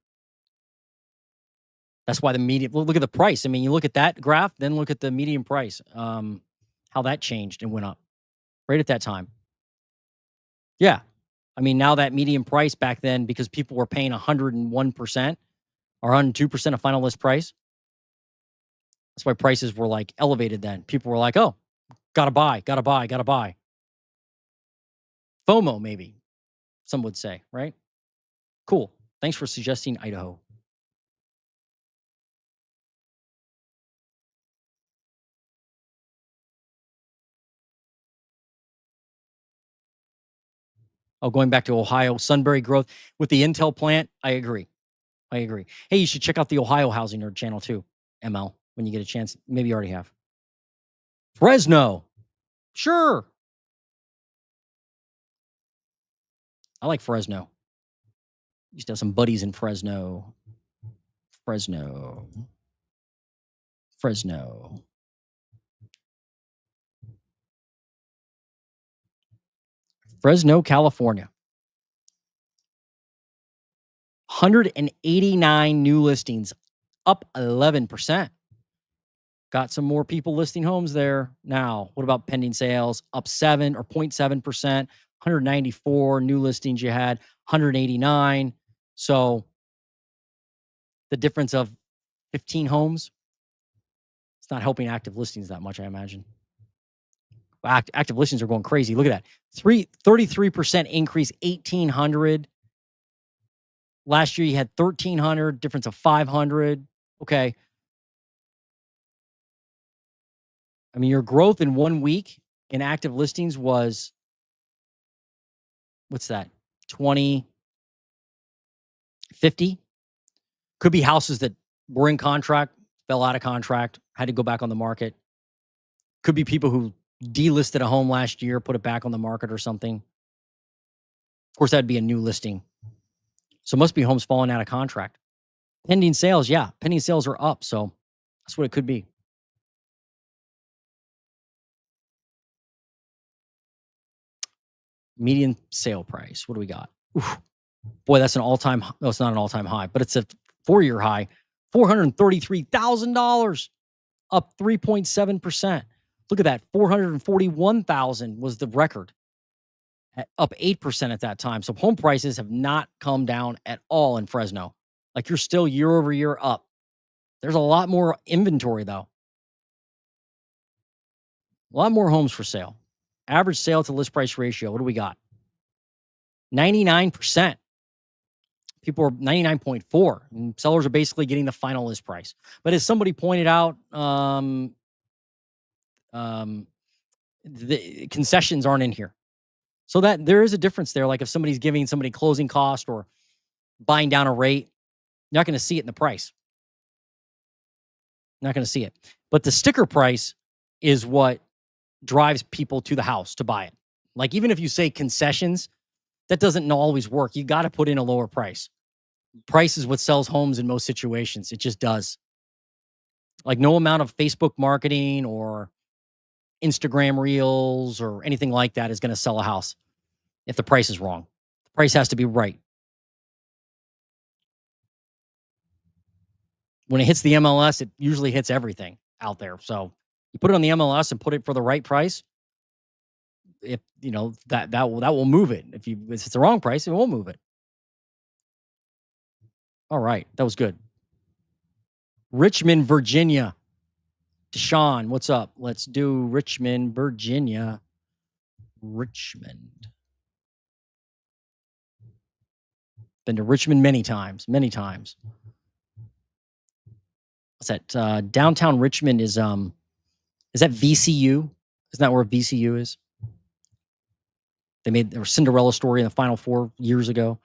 [SPEAKER 1] That's why the median, look at the price. I mean, you look at that graph, then look at the median price, how that changed and went up right at that time. Yeah. I mean, now that median price back then, because people were paying 101% or 102% of final list price, that's why prices were like elevated then. People were like, oh, gotta buy. FOMO, maybe some would say, right? Cool. Thanks for suggesting Idaho. Oh, going back to Ohio, Sunbury growth with the Intel plant. I agree. Hey, you should check out the Ohio Housing Nerd channel too, ML, when you get a chance. Maybe you already have. Fresno. Sure. I like Fresno. Used to have some buddies in Fresno. Fresno, California. 189 new listings, up 11%. Got some more people listing homes there now. What about pending sales? Up 7 or 0.7%. 194 new listings you had, 189. So the difference of 15 homes, it's not helping active listings that much, I imagine. Active listings are going crazy. Look at that. 33% increase, 1,800. Last year you had 1,300, difference of 500. Okay. I mean, your growth in 1 week in active listings was, what's that? 20, 50. Could be houses that were in contract, fell out of contract, had to go back on the market. Could be people who delisted a home last year, put it back on the market or something. Of course, that'd be a new listing. So it must be homes falling out of contract. Pending sales, yeah. Pending sales are up. So that's what it could be. Median sale price. What do we got? Oof. Boy, that's an all-time. No, it's not an all-time high, but it's a 4-year high. $433,000, up 3.7%. Look at that. 441,000 was the record, up 8% at that time. So home prices have not come down at all in Fresno. Like, you're still year over year up. There's a lot more inventory though. A lot more homes for sale. Average sale to list price ratio. What do we got? 99%. People are 99.4. And sellers are basically getting the final list price. But as somebody pointed out, the concessions aren't in here. So that there is a difference there. Like if somebody's giving somebody closing cost or buying down a rate, you're not going to see it in the price. Not going to see it. But the sticker price is what drives people to the house to buy it. Like, even if you say concessions, that doesn't always work. You got to put in a lower price. Price is what sells homes in most situations. It just does. Like, no amount of Facebook marketing or Instagram reels or anything like that is going to sell a house if the price is wrong. The price has to be right. When it hits the MLS, it usually hits everything. out there. So you put it on the MLS and put it for the right price. If you know that will move it. If it's the wrong price, it won't move it. All right, that was good. Richmond, Virginia. Deshaun, what's up? Let's do Richmond, Virginia. Richmond. Been to Richmond many times, many times. What's that? Downtown Richmond is that VCU? Isn't that where VCU is? They made their Cinderella story in the Final Four years ago.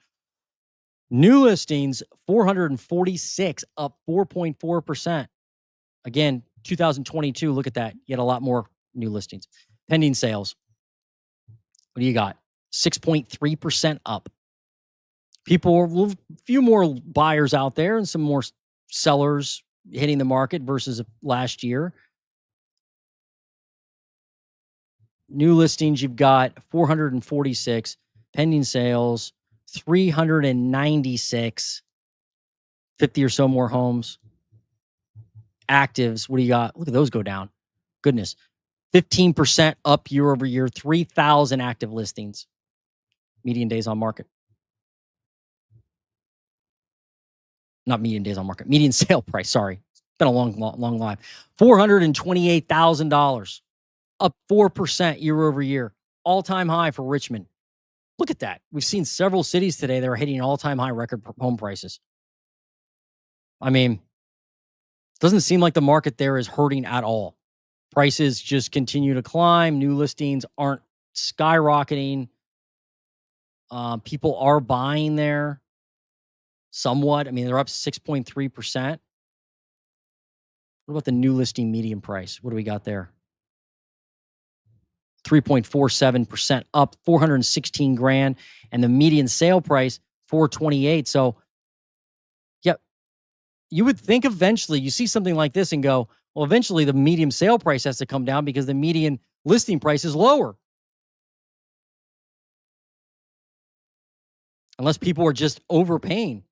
[SPEAKER 1] New listings 446, up 4.4%. Again, 2022. Look at that. You had a lot more new listings. Pending sales. What do you got? 6.3% up. A few more buyers out there and some more sellers hitting the market versus last year. New listings, you've got 446. Pending sales, 396. 50 or so more homes. Actives, what do you got? Look at those go down. Goodness. 15% up year over year. 3,000 active listings. Median days on market. Not median days on market. Median sale price, sorry. It's been a long life. $428,000. Up 4% year over year. All-time high for Richmond. Look at that. We've seen several cities today that are hitting all-time high record home prices. I mean, doesn't seem like the market there is hurting at all. Prices just continue to climb. New listings aren't skyrocketing. People are buying there somewhat. I mean, they're up 6.3%. What about the new listing median price? What do we got there? 3.47% up, 416 grand, and the median sale price 428. So, yep, you would think eventually you see something like this and go, well, eventually the median sale price has to come down because the median listing price is lower. Unless people are just overpaying.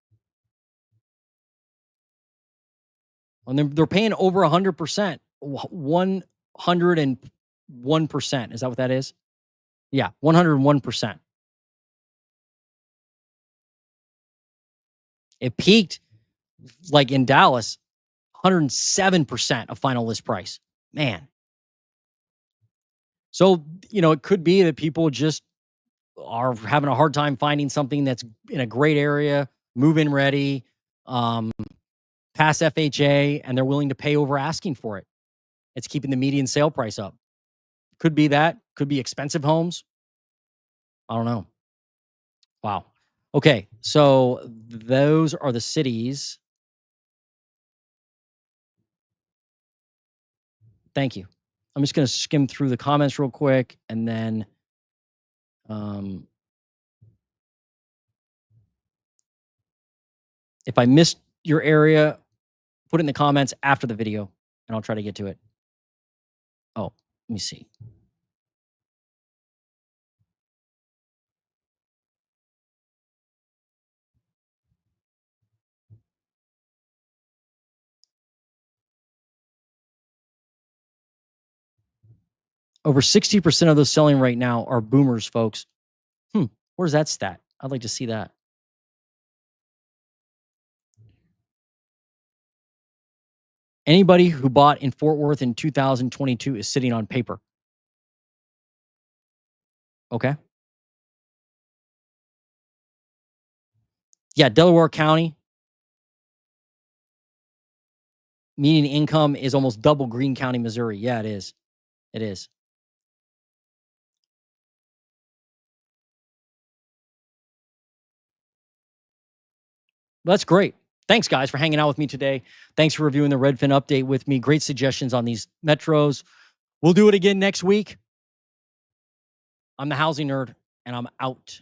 [SPEAKER 1] And they're paying over 100%, 101%. Is that what that is? Yeah, 101%. It peaked like in Dallas, 107% of final list price. Man. So, it could be that people just are having a hard time finding something that's in a great area, move-in ready, pass FHA, and they're willing to pay over asking for it. It's keeping the median sale price up. Could be that. Could be expensive homes. I don't know. Wow. Okay, so those are the cities. Thank you. I'm just going to skim through the comments real quick, and then if I missed your area, put it in the comments after the video, and I'll try to get to it. Oh, let me see. Over 60% of those selling right now are boomers, folks. Where's that stat? I'd like to see that. Anybody who bought in Fort Worth in 2022 is sitting on paper. Okay. Yeah, Delaware County. Median income is almost double Greene County, Missouri. Yeah, it is. It is. That's great. Thanks, guys, for hanging out with me today. Thanks for reviewing the Redfin update with me. Great suggestions on these metros. We'll do it again next week. I'm the Housing Nerd, and I'm out.